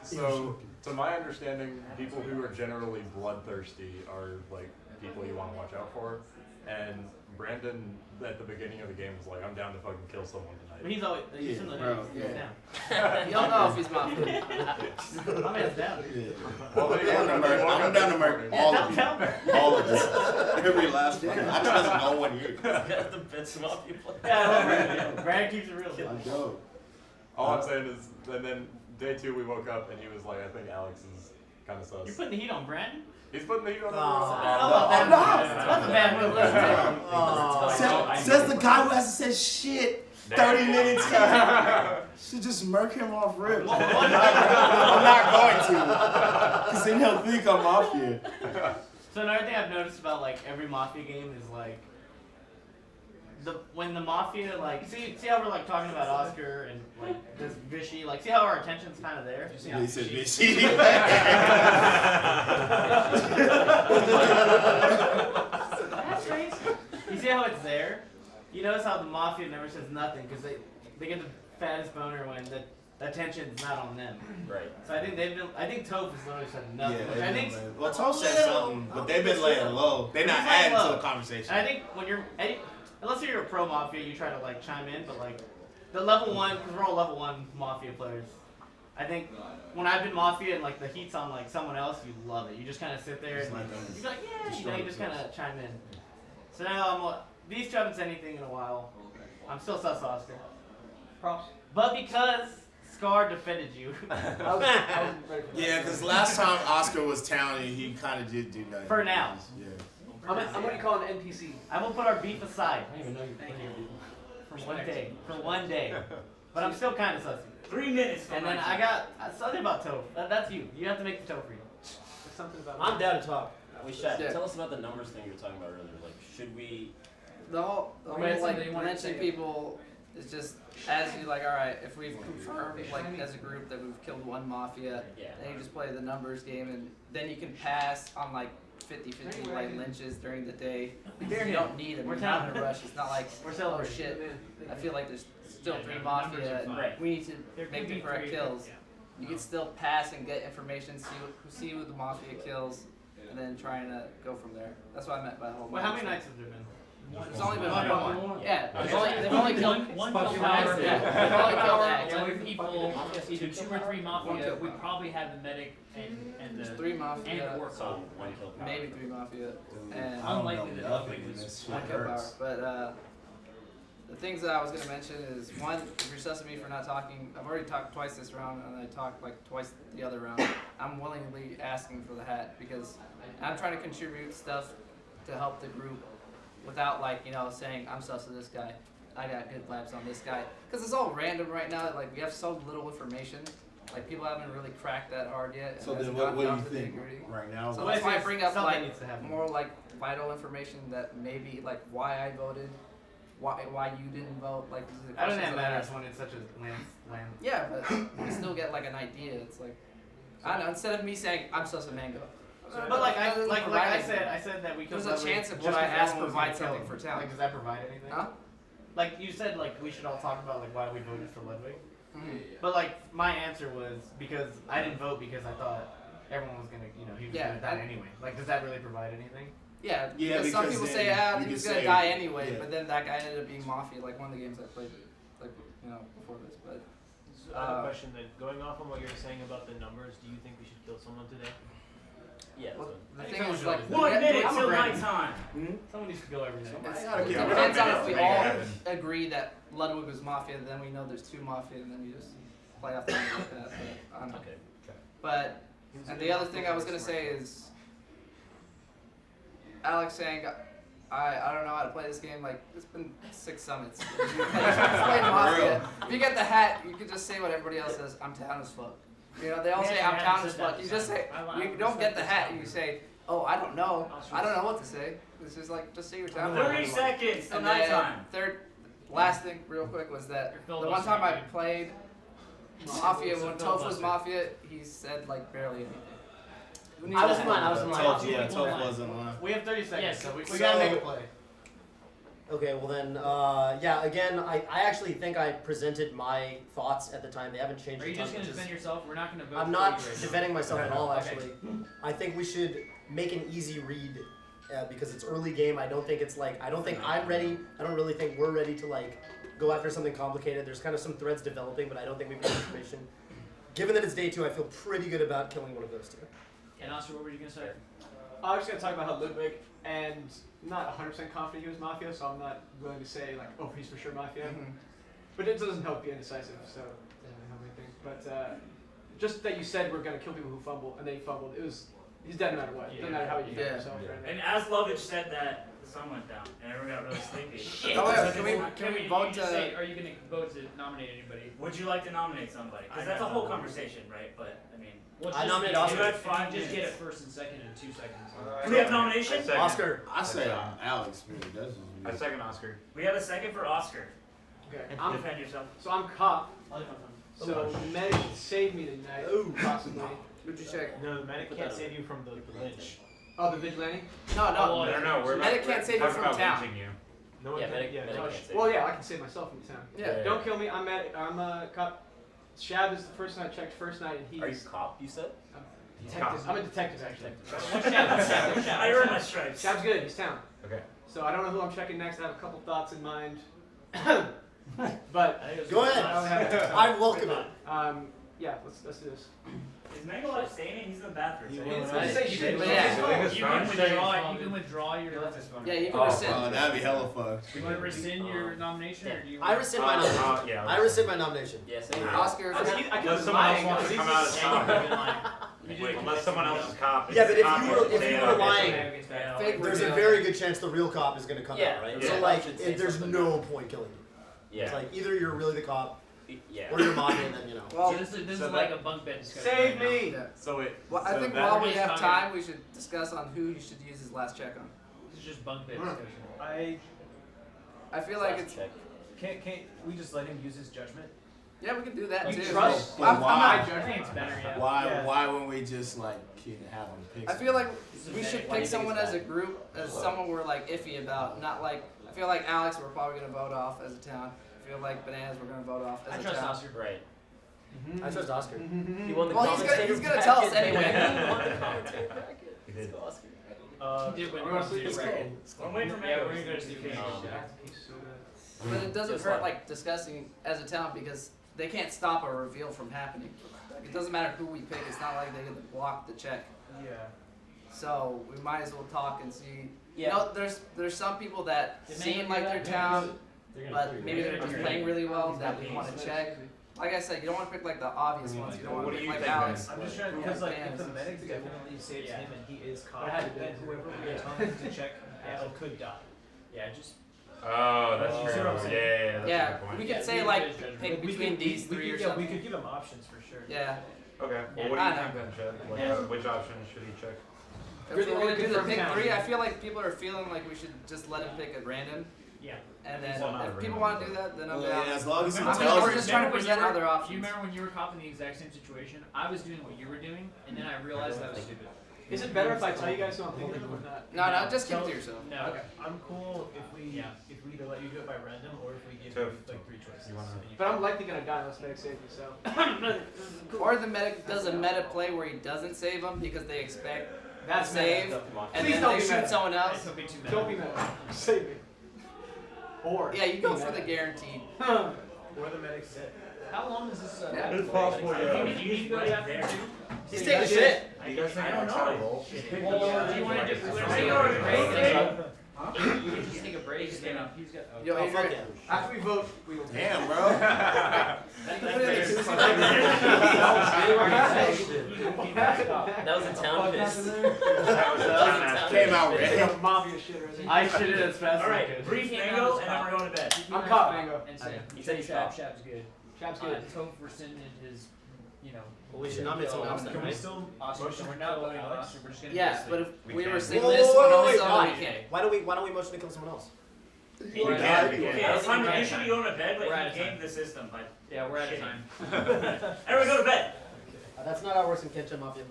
So, to my understanding, people who are generally bloodthirsty are like people you want to watch out for. And Brandon, at the beginning of the game, was like, "I'm down to fucking kill someone But tonight." he's always he's in the Bro, he's yeah. down. You don't know if he's mafia. My man's down. Well, they I'm down to murk. I'm down to murk all of you. All of us. Every last one. I trust no one here. Got the best Mafia player. Yeah, I love Brad. Brad keeps it real. I know. All I'm saying is, and then day 2 we woke up and he was like, "I think Alex is kind of sus." You're putting the heat on Brandon? He's putting the heat on the That's a bad move. Says the guy who hasn't said shit 30 minutes. Should just murk him off rip. I'm not going to. Because then he'll think I'm Mafia. So another thing I've noticed about like every Mafia game is like when the Mafia like see how we're like talking about Oscar and like this Vishy, like see how our attention's kind of there. He said Vishy. That's crazy. You see how it's there? You notice how the Mafia never says nothing because they get the fattest boner when the attention's not on them. Right. So I think Toph has literally said nothing. Yeah, which I think well, Toph said something, but they've been laying low. They're not adding to the conversation. And I think when unless you're a pro Mafia, you try to like chime in, but like the level 1, because we're all level 1 Mafia players. I think when I've been Mafia and like the heat's on like someone else, you love it. You just kind of sit there and you're like, yeah, you just kind of chime in. So now these two haven't said anything in a while. I'm still sus Oscar. But because Scar defended you. Yeah, because last time Oscar was talented, he kind of did do nothing. For now. Yeah. I'm gonna call an NPC. I will put our beef aside. I didn't even know you Thank played. you. For one day. But I'm still kind of sussy. 3 minutes till And my then turn. I got something about Toph. That's you. You have to make the Toph for you. There's something about I'm down to talk. Wait, Shad, Yeah. tell us about the numbers thing you were talking about earlier. Like, should we? The whole Wait, like something you wanted to mentioning say. people is just as you like. All right, if we've confirmed like as a group that we've killed one mafia, Yeah. then you just play the numbers game, and then you can pass on like 50-50 like lynches during the day. Because you don't need them. We're You're not in a telling- rush. It's not like We're oh celebrating. shit. I feel like there's still 3 mafia. And we need to make the correct kills. You can still pass and get information, see who the mafia kills, and then trying to go from there. That's what I meant by the whole. Well, how many numbers nights have there been? It's only been One. one. Yeah, Okay. they've only killed one fuck kill you, power. Max. Yeah, they've only killed X. Yeah, with people, either 2 or 3 One mafia, kill we power. probably have the medic and There's the 3 mafia, and the work So on. 1 kill power. maybe 3 mafia, and Unlikely that Nothing Ludwig in was this one shit kill power. hurts. But the things that I was gonna mention is one, if you're sussing me for not talking, I've already talked twice this round, and I talked like twice the other round. I'm willingly asking for the hat because I'm trying to contribute stuff to help the group without like saying I'm sus of this guy. I got good vibes on this guy because it's all random right now. Like we have so little information. Like people haven't really cracked that hard yet. and So then hasn't what gotten do down you to the think nitty-gritty. right now? So that's why I bring up Something like needs to happen. more like vital information that maybe like why I voted, why you didn't vote. Like these are the I don't questions think it that I matters ask. when it's such a land. Yeah, but we still get like an idea. It's like I don't know. Instead of me saying I'm sus of mango. But like that doesn't I provide said, anything. that we There's killed a Ludwig chance that just what I because asked everyone was provides gonna kill something him. for town. Like, does that provide anything? Huh? Like you said, like we should all talk about like why we voted for Ludwig. Mhm. But like my answer was because I didn't vote because I thought everyone was gonna, he was Yeah, gonna die and- anyway. Like, does that really provide anything? Yeah, Yeah, because some because people then say, you he was can gonna say- die anyway, yeah. but then that guy ended up being Mafia, like one of the games I played, like, before this, but. So I have a question then. Going off on what you were saying about the numbers, do you think we should kill someone today? Yeah. Well, the I think thing someone is, should like, always One do minute I'm a till Brandon. night time. Someone needs to go every night. it depends on if we all agree that Ludwig was Mafia, then we know there's 2 Mafia, and then we just play off the end like that, but, I don't know. Okay. But, and the other thing I was gonna say is, Alex saying, I don't know how to play this game, like, it's been 6 summits. If you play Mafia, if you get the hat, you can just say what everybody else says, I'm down as fuck. They all say Yeah, I'm I down haven't as said that fuck. You this just time. say, you don't get the hat, and you say, oh, I don't know what to say. This is like just say your town. 30 seconds till And then nighttime. last thing, real quick, was that the one time I played Mafia, when Toph was Mafia, he said like barely anything. Who needs I was that? in line. I was in line. Toph wasn't on. We have 30 seconds, Yes, so we so- gotta make a play. Okay, well then, yeah. Again, I actually think I presented my thoughts at the time. They haven't changed. Are you a ton, just gonna which is- defend yourself? We're not gonna vote. I'm for not you right now. defending myself at all. Okay. Actually, I think we should make an easy read because it's early game. I don't think it's like I don't think I'm ready. I don't really think we're ready to like go after something complicated. There's kind of some threads developing, but I don't think we've got information. Given that it's day 2, I feel pretty good about killing one of those 2. And Oscar, what were you gonna say? I was just gonna talk about how Ludwig, and not 100% confident he was Mafia, so I'm not willing to say like, oh, he's for sure Mafia. But it doesn't help be indecisive, so it doesn't help anything. But just that you said we're gonna kill people who fumble, and then he fumbled. He's dead no matter what. It doesn't matter how you defend yourself. Or anything. And as Lovich said that, the sun went down, and everyone got really sleepy. Shit. Oh, wait, can we You vote just to? say, are you gonna vote to nominate anybody? Would you like to nominate somebody? Because that's a whole conversation, right? But I mean, Well, I just nominate get- Oscar. You had if 5 you just get minutes. it first and second in 2 seconds. Do we have nominations? Oscar. I say Alex. Really, that's just I second Oscar. We have a second for Oscar. Okay. Defend yourself. So I'm cop. So medic can save me tonight, possibly. Would you check? No, the medic can't save you from the lynch. Oh, the vigilante? No, no. No, we're Medic can't save you talking from about town. lynching you. No one Yeah, can. medic- Yeah, medic no one- can't save. Well, yeah, I can save myself from the town. Yeah. Don't kill me. I'm medic. I'm a cop. Shab is the person I checked first night, and he's Are you cop? You said. detective. I'm a detective actually. I earned my stripes. Shab's good. He's town. Okay. So I don't know who I'm checking next. I have a couple thoughts in mind. But Go ahead. I don't have I welcome it. yeah, let's do this. Is Mango abstaining? He's in the bathroom. So Let's he's say shit. But yeah. You can withdraw. You can withdraw your. Yeah, you can Oh, rescind. that'd be hella fun. You want to rescind your nomination, or do you? I rescind my nomination. Yeah. I rescind my nomination. Yeah, same. Oscar. Unless someone else wants to come out as cop. Unless someone else is cop. Yeah, but if cop, you were can say it on lying, video. Fake there's a reveal. very good chance the real cop is gonna come Yeah, out, right? yeah. So Yeah. like, Should say there's something. no point killing you. It's Yeah. like either you're really the cop Yeah. or you're mafia, and then you know. Well, So this is so like that- a bunk bed discussion. Save right me. yeah. So it. Well, I so think that- while we is have talking- time, we should discuss on who you should use his last check on. now. This is just bunk bed Mm. discussion. I feel like it's. Check. Can't we just let him use his judgment? Yeah, we can do that You too. trust? But I'm why? not. I think it's better. Yeah. Why? Yeah. Why wouldn't we just like have him pick? I feel like This is we bad. should Why do pick you think someone it's as a bad? group, as someone we're like iffy about. Not like I feel like Alex, we're probably gonna vote off as a town. I feel like Bananas, we're gonna vote off I as a trust town. Oscar. Right. I trust Oscar. He won the Well, he's commentator gonna tell us bracket. anyway. He won the commentator bracket. He did. Let's go, Oscar. He did win. we're gonna sleep Let's this go. game. I'm waiting for Yeah, Mango. we're gonna go to Steve King. He's so good. But it doesn't Just hurt like- like discussing as a town because they can't stop a reveal from happening. Like, it doesn't matter who we pick. It's not like they get to block the check. Yeah. So we might as well talk and see. Yeah. You know, there's some people that Did seem Mango like do their that? town, They're gonna but figure maybe it they're out. just playing really well that we want to check. Like I said, you don't want to pick like the obvious ones. You don't want What to do pick you like think, Alex. I'm just trying Who because like like if the Bananas. medic definitely saves Yeah. him and he is I cop, had to then do it. whoever we tell him to check could die. Yeah, just. Oh, that's You see true. what I'm Yeah, saying? yeah, that's a Yeah, good point. we Yeah, could say you like guys judge. pick We between could- these we three or could, yeah, something. we could give him options for sure. Yeah. Okay. Well, Yeah, what do I you know. think then, Chad? Like, Yeah. which option should he check? If You're the we're only gonna do the confirmed pick town. three, I feel like people are feeling like we should just let him pick at random. Yeah. And then Well, not if at people random, want to but- do that, then I'm Well, down. yeah, as long as he Remember tells we're us. just trying to when you present were- other Do you options. remember when you were copping the exact same situation? I was doing what you were doing, and then I realized that was stupid. Is it better if I tell you guys who I'm thinking or not? No, just keep it to yourself. No. Okay. I'm cool if we Yeah. either let you do it by random or if we give So you if- like 3 choices. you wanna- So you But I'm likely gonna die unless medic saves me, so. Or the medic does a meta play where he doesn't save them because they expect That's to save, meta. and Please then don't they be shoot meta. someone else. Don't be too mad. Don't be mad. Save me. Or. Yeah, you go be for the meta. guaranteed. or the medic's dead. How long is this? Yeah. It's possible, yeah. You need to go to the afternoon too? He's taking a shit. Do you guys think I don't Alex had a know. role? Well, do you want to just Take take a a break? break. You can just take a break. He's got. Yo, Oh, fuck Adrian. yeah. After we vote, we will. Damn, bro. That was a town piss. That was a town Came out red. Some mafia shit right there. I should have as fast as I Alright, could. brief Mango, and then we're going to bed. I'm cop, Mango. And say, You said he's Shab, cop. Shab's good. Shab's good. Toph rescinded his you know. Well, we should nominate someone else then, Can we right? still Oscar, motion we're to not kill voting on Alex? Oscar. We're just gonna Yeah, do but if We we can. were Whoa, saying whoa, this, whoa, on wait, this why? okay. Why don't we motion to kill someone else? You We're can. out. Okay, Yeah. it's time. We're You should be going to bed, but We're out you of gamed time. the system by. Yeah, we're out of shitting. time. Everyone go to bed. That's not how it works in Ketchup Mafia.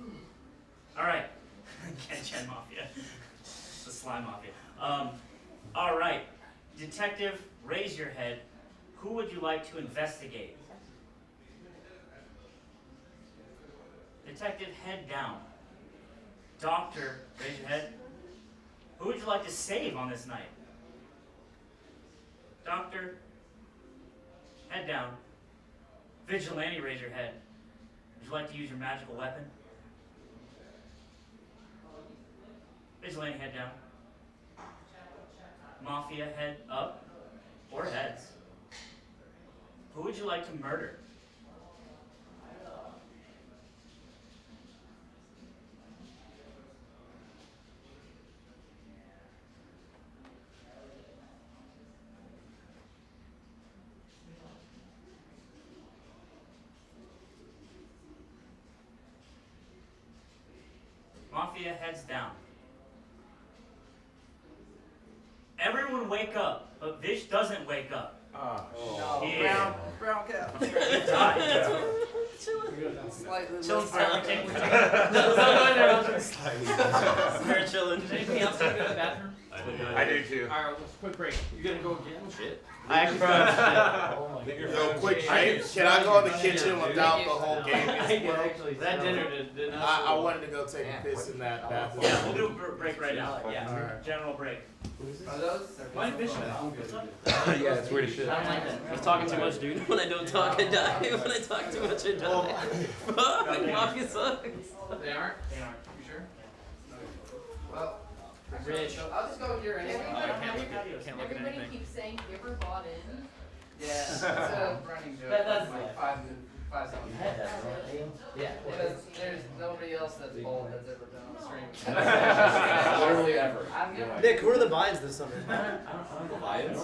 All right. Ken Mafia. The slime mafia. All right. Detective, raise your head. Who would you like to investigate? Detective, head down. Doctor, raise your head. Who would you like to save on this night? Doctor, head down. Vigilante, raise your head. Would you like to use your magical weapon? Vigilante, head down. Mafia, head up. Or heads. Who would you like to murder? Mafia, heads down. Everyone wake up, but Vish doesn't wake up. No, Yeah. brown cap. He died. Slightly Chill's less- talented. We're chilling. Does anything else need to go to the bathroom? I do too. Alright, let's quick break. You gonna go again? Shit. I actually Yo, quick break. Can I go in the kitchen without the whole game? That dinner did not. I wanted to go take a piss in that bathroom. Yeah, we'll do a break right now. Yeah. Alright. General break. Are those? Why Bishop? Yeah, it's weird as shit. I don't like that. I'm talking too much, dude. When I don't talk, I die. When I talk too much, I die. Fuck, Mafia sucks. They aren't? They aren't. You sure? Well, Rich. I'll just go here anyway. Can't look at Everybody anything. keeps saying, "You ever bought in?" Yeah, it's a running joke. That's like five seconds. Yeah, there's nobody else that's bold that's ever been on stream. Literally ever. I'm good. Nick, who are the buys this summer? I don't know Lions.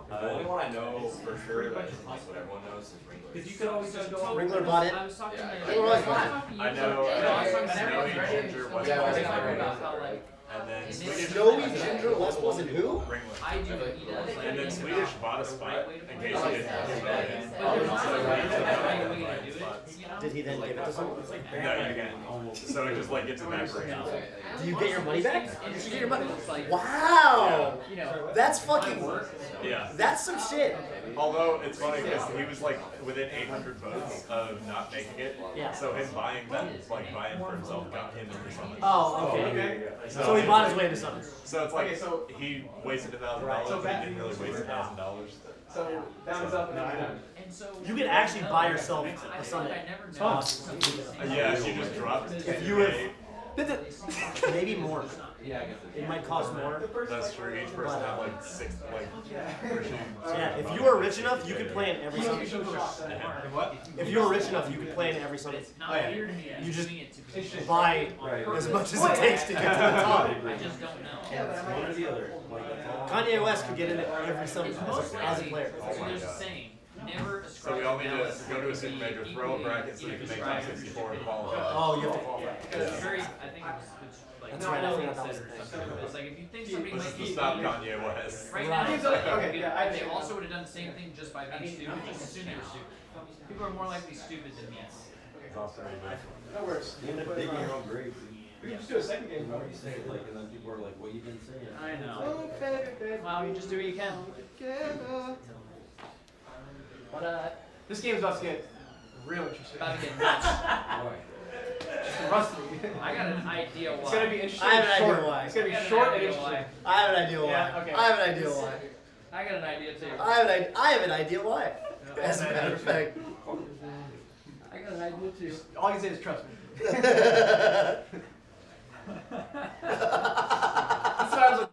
The only one I know for sure that is like what everyone knows is Ringler. Because you could always just go. Ringler bought in? I was talking to Ringler was fine. I know. I was talking to Snowy everyone. Ginger I was was talking Ringler. about how like And then in Swedish. Snowy Ginger West wasn't who? Ringler. I do what he does. Like, And then think Swedish about bought a the spot right way to in play case it. he didn't give it in. But there's not So a he right took out way the to do right it. spots. You know? Did he then give it to someone? No, you can. So it just like gets evaporated. Do you get your money back? It's Did you get your money? it's like, Wow! you know, That's fucking. Yeah. That's some shit. Although it's funny because he was like within 800 votes of not making it. Yeah. So him buying them, like buying for himself, got him into something. Oh, okay. So he bought his way into something. So it's like Okay, so- he wasted $1,000. So He that- didn't really waste $1,000. So that was up and down. and so You could actually buy yourself I a feel Sunday. like I never It's know. awesome. Yeah, you just dropped. If you have, maybe more. It might cost more. That's true. Each person have like 6 regimes. Yeah, if you were rich enough, you could play it every Sunday. What? If you were rich enough, you could play it every Sunday. It's not weird to me. You just doing it to be buy as much as it takes to get to the top. I just don't know. One or the other. Kanye West could get in it every Sunday It's as most a likely, player. so there's a saying, never So ascribe we all need to malice go to a super be major, throw a equally bracket so you can make top prescribed 64 and qualify. Oh, you have to qualify. Because it's very, I think it's like, That's right, I well forgot that was the considered. thing. It's like if you think somebody This might is be to stop stupid, Kanye West. right Right. now, it's like, Okay, yeah, if they also would have done the same thing just by being stupid, just assume they were stupid. People are more likely stupid than yes. It's also pretty bad. That works. Even if digging your own grave. We can just do a second game. What you say, like, and then people are like, what you been saying? I know. Well, you just do what you can. But This game's about to get real interesting. about to get nuts. Just rusty. I got an idea why. It's gonna be interesting. I have an and short. idea why. It's gonna be I got an short and idea interesting. why. I have an idea why. Yeah, okay. I have an idea why. I got an idea too. I have an idea why. As a matter of fact. I got an idea too. All I can say is trust me. It sounds like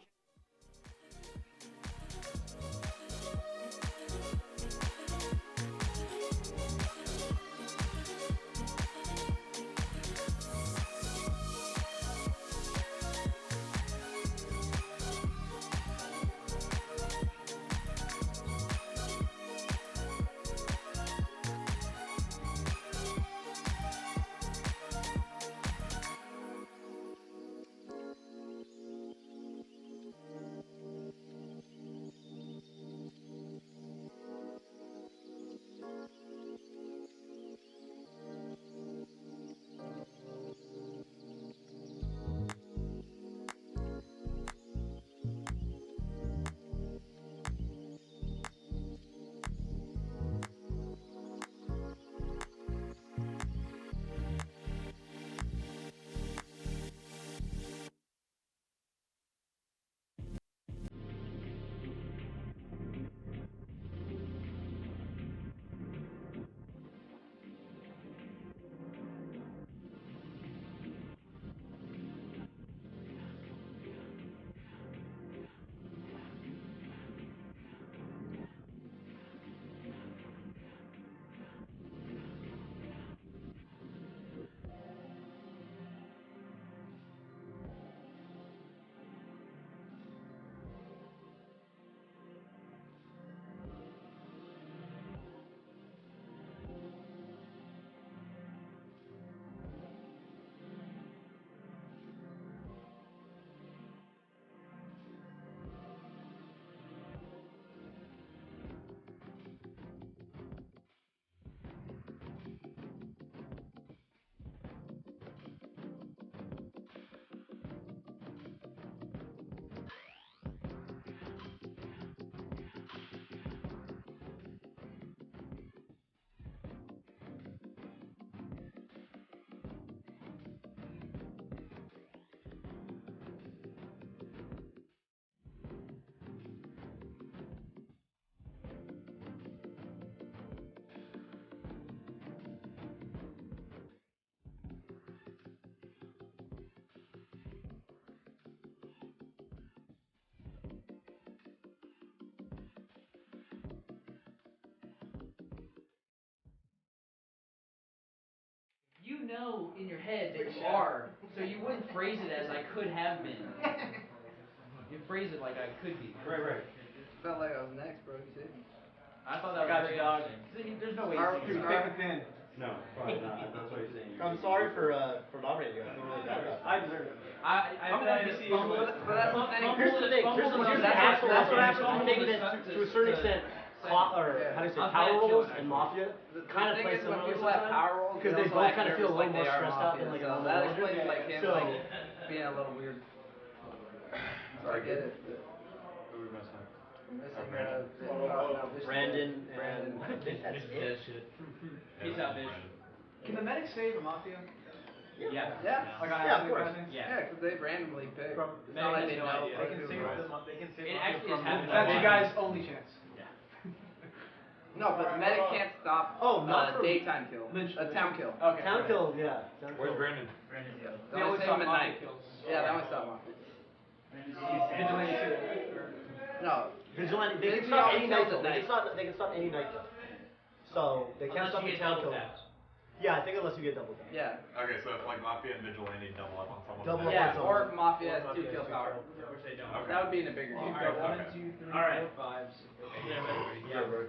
know in your head that you are, so you wouldn't phrase it as I could have been. You phrase it like I could be. Right. Felt like I was next, bro. You see? I thought that was Got very you, dog. interesting. There's no way Are- he's Through thinking thick and thin. No, probably not. That's what he's saying. I'm sorry for nominating you. I feel really bad about that. I deserve it. I I'm an NPC anyway. But that's the thing. Here's the thing. Here's what happens. I think that to a certain extent, how do you say, power roles and Mafia kind of play when similarly people have sometimes. power roles, Because they also both act kind of feel a nervous little like more they are stressed out Mafia, than like a so normal that one. explains like him So- like being a little weird. So I get it. Who are we missing? Missing Brandon and I think that's it. Peace out, bitch. Can the medic save a Mafia? Yeah. Yeah. Like on Yeah, of accident course. kind of thing? Yeah, because they randomly pick. From It's not like they no know. idea. They can save It Mafia actually from is happening. That's you guys' only chance. No, but medic can't stop not from daytime kill. A town kill. Okay. Town kill, yeah. Where's Brandon? They only stop save him at Mafia night. kills. Yeah, they only stop Mafia. Vigilante too, right? Or- No. Vigilante, they Vigilante can stop any kills night at kill. night. They can stop any night kill. So they can't Unless stop you the get town double kill. tapped. Yeah, I think unless you get double tap. Yeah. Okay, so if like Mafia and Vigilante double up on someone. Double up Yeah, on someone. or if Mafia has Or 2 Mafia kill has power. Which they don't. Okay. That would be in a bigger game. Alright, 1, Okay. 2, 3, All right. 4, 5, 6. Yeah, bro.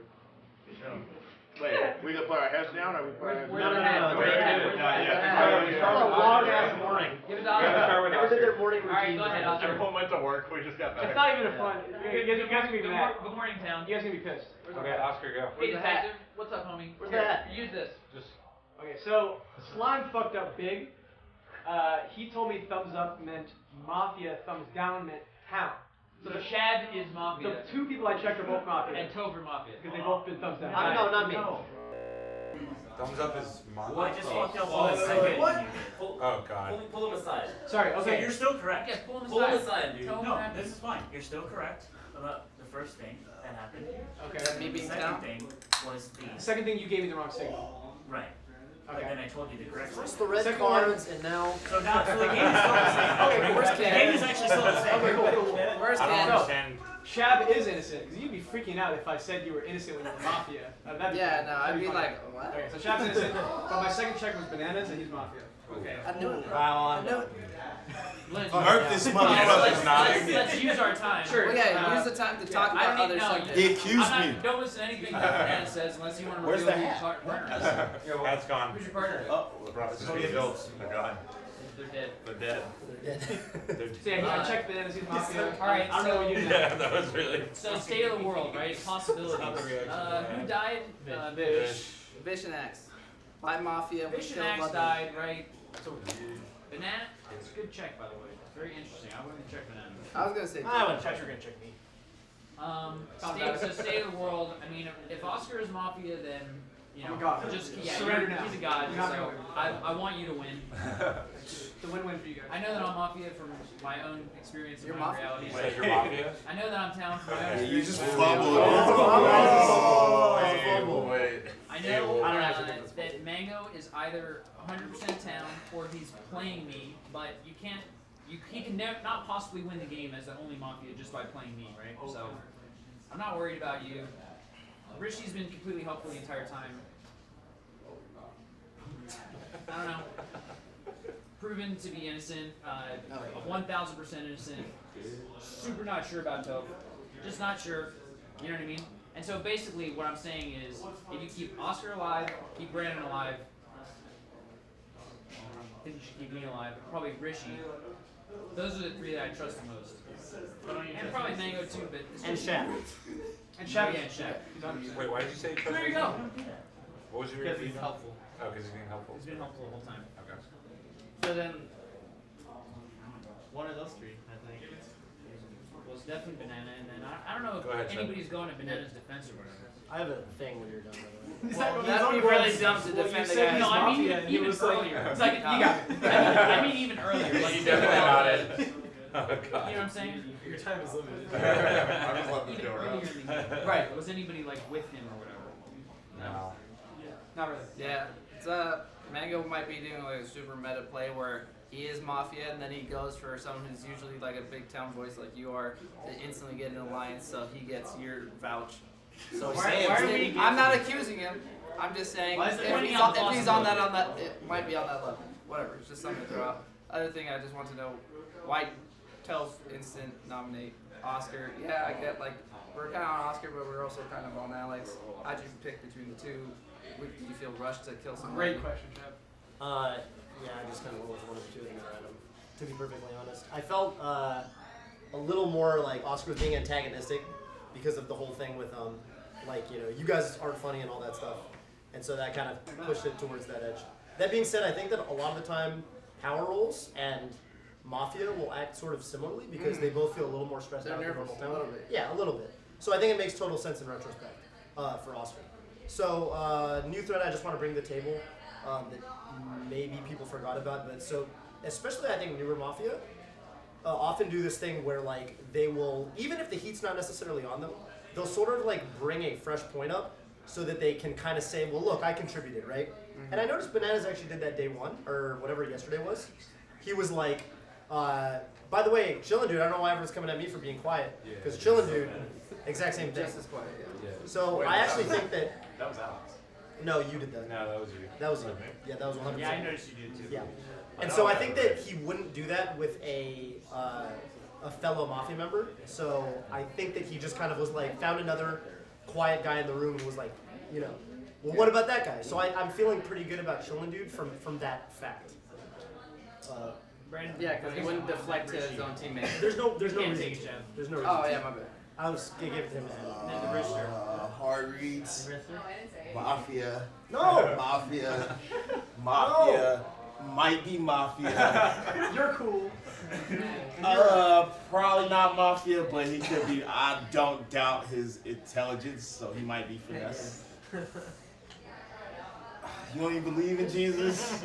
Wait, we gonna put our heads down or we put our heads Where's down? the head? Where's the head? Where's the head? It's a long ass morning. Give it to Yeah, let's Oscar. start with Never did Oscar. their morning routine. Alright, go ahead, Oscar. Everyone went to work. We just got back. It's not even a fun. You guys are gonna be Good mad. Good morning, town. You guys are gonna be pissed. Okay, Oscar, go. Hey, Where's the hat? detective. What's up, homie? Where's Here, the hat? Use this. Just Okay, so Slime fucked up big. He told me thumbs up meant Mafia, thumbs down meant town. So Shab is Mafia. The 2 people I checked are both Mafia. And Topher Mafia. Because they both did thumbs down. No, not me. thumbs up is Mafia. Well, I just fucked up on the second. What? Oh god. Pull him aside. Sorry, Okay, okay. you're still correct. Yeah, pull him Pull him aside. aside, dude. Tell him No, what happened. this is fine. You're still correct about the first thing that happened. Okay. Me The being second town. thing was The the second thing, you gave me the wrong signal. right. But Okay. then I told you the correct one. First the red Second cards and now. So now, so the game is still the same. Okay, where's The Ken? game is actually still the same. Okay, cool. Where's I don't Ken? understand. Shab is innocent, because you'd be freaking out if I said you were innocent when you were Mafia. That'd be Yeah, fun. no, That'd I'd be fun. like, what? Okay, so Shab's innocent, but my second check was Bananas, and he's Mafia. Okay. I knew it. Wow, I knew it. Let's, Murph this let's, motherfucker's nodding. let's use our time. Sure. Well, yeah, use the time to talk I about don't other even know. subjects. He accused I'm me. not, don't listen to anything that Banana says unless you want to Where's reveal the who hat? your partner is. Hat's gone. Who's your partner? Oh, This is the adults. They're gone. They're dead. They're dead. So yeah, I checked Bananas, he's Mafia. Alright, I don't know what you do. Yeah, that was really. So state of the world, right? Possibilities. Who died? Vish. Vish and Axe. My Mafia. we Vish and killed Axe Ludwig. died, right? Banana. It's a good check, by the way. Very interesting. I wouldn't check Banana. I was gonna say. I wouldn't check. You're gonna check me. State of the world. I mean, if Oscar is Mafia, then you know, I'm a god. just yeah, Surrender now. he's a god. You're not So going. I want you to win. It's a win-win for you guys. I know that I'm Mafia from my own experience You're and my Mafia? reality. You said you're Mafia? I know that I'm town from my own Yeah, you experience. just and fumbled. my reality. Wait. I know I don't actually think that's that Mango is either 100% town or he's playing me, but you can't. He can not possibly win the game as the only Mafia just by playing me, right? So I'm not worried about you. Rishi's been completely helpful the entire time. I don't know. Proven to be innocent, 1,000% innocent. Super not sure about Toph. Just not sure. You know what I mean? And so basically what I'm saying is, if you keep Oscar alive, keep Brandon alive, I think you should keep me alive, probably Rishi. Those are the 3 that I trust the most. And probably Mango too, but... And Shaq. And Shab. Yeah, and Shaq. He's 100%. Wait, why did you say trust There you me? go. What was your Because reason? he's helpful. Oh, because he's being helpful. He's been helpful the whole time. Okay. So then, one of those 3, I think. Was definitely Banana, and then I don't know if Go ahead, Chad. anybody's going to Banana's defense or whatever. I have a thing when you're done. By the way. Well, That'd be really dumb to defend the guy. No, I mean Mafia, and he even was like, earlier. It's like, you got it. I mean even earlier. Like, He definitely nodded. Oh You know god. what I'm saying? Your time is limited. I'm just letting this Even go around. earlier than that. Right. Was anybody like with him or whatever? No. Not really. Yeah, it's Mango might be doing like a super meta play where he is Mafia and then he goes for someone who's usually like a big town voice like you are to instantly get an alliance, so he gets your vouch So why are we? I'm not accusing him. I'm just saying Why is it if pointing he's out on, if he's on possibility? that, it might be on that level. Whatever. It's just something to throw out. Other thing I just want to know, why Telf instant nominate Oscar? Yeah, I get like we're kind of on Oscar, but we're also kind of on Alex. How'd you pick between the two? Did you feel rushed to kill somebody? Great question, Jeff. Yeah, I just kind of went with one of the two of them at random. To be perfectly honest, I felt a little more like Oscar was being antagonistic because of the whole thing with like you guys aren't funny and all that stuff, and so that kind of pushed it towards that edge. That being said, I think that a lot of the time power roles and Mafia will act sort of similarly because they both feel a little more stressed They're out. nervous a little bit. Yeah, a little bit. So I think it makes total sense in retrospect for Oscar. So new thread I just want to bring to the table that maybe people forgot about, but so especially I think newer Mafia often do this thing where like they will, even if the heat's not necessarily on them, they'll sort of like bring a fresh point up so that they can kind of say, well look, I contributed, right? And I noticed Bananas actually did that day one, or whatever yesterday was. He was like, by the way, Chillin' Dude, I don't know why everyone's coming at me for being quiet, because Chillin' Dude, exact same thing. Just as quiet. Yeah. So Wait, I actually think that. That was Alex. No, you did that. No, that was you. That was you. Yeah, that was 100%. Yeah, I noticed you did too. Yeah. And so I think that he wouldn't do that with a fellow Mafia member. So I think that he just kind of was like, found another quiet guy in the room and was like, well, what about that guy? So I'm feeling pretty good about Chillin' Dude from that fact. Brandon. Yeah, because he wouldn't deflect to his own teammate. There's no Can't reason. take it, Jeff. There's no reason. Oh yeah, my bad. I was gonna give it to him. Then the wrister. Hard reads. No, I didn't say. Mafia. No! Mafia. Mafia. Might be Mafia. You're cool. Probably not Mafia, but he could be. I don't doubt his intelligence, so he might be finesse. You don't even believe in Jesus,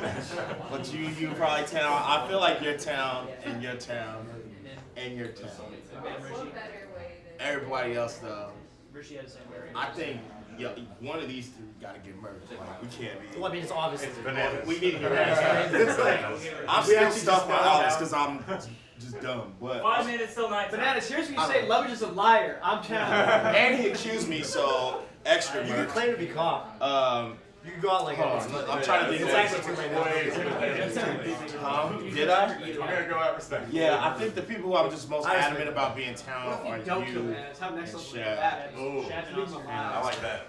but you probably town. I feel like your town and your town and your town. Everybody else though. Rishi had the same way. I think one of these three gotta get merged. Like we can't be. Well, I mean, it's obviously. Bananas. We need to get merged. It's like, I'm we still actually stuck just with found Alex out. because I'm just dumb. But 5 minutes till night. Bananas, here's what you say. Love is just a liar. I'm telling and he accused me, so extra You can merch. claim to be caught. You can go out like Hold on, I'm trying to think. It's actually too late now. Did I? I'm gonna go out respectfully. Yeah, I think the people who I'm just most I respect adamant that. about being town are Don't kill you Bananas. Have next and level Shad. that. Ooh. Shad's leaving him I alive. like that.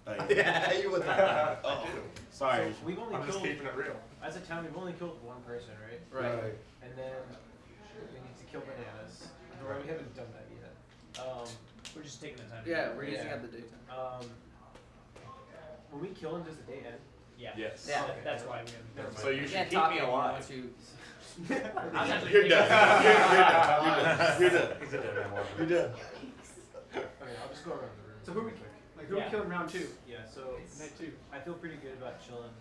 Like, Yeah, you would. oh, sorry. So we've only I'm just killed, keeping it real. as a town, we've only killed one person, right? Right. And then we need to kill Bananas. Or we haven't done that yet. We're just taking the time. Yeah, we're using Yeah. up the daytime. When we kill him, does the day end? Yeah. Yes. Yeah. Okay, That's never why mind. we have. So you You should can't keep talk me anymore alive. once you. I'm actually You're done. thinking- You're done. He's a dead man walking. You're done. Okay, I'll just go around the room. So who are we like? Who are we killing round two? Yeah, so night two. I feel pretty good about chilling.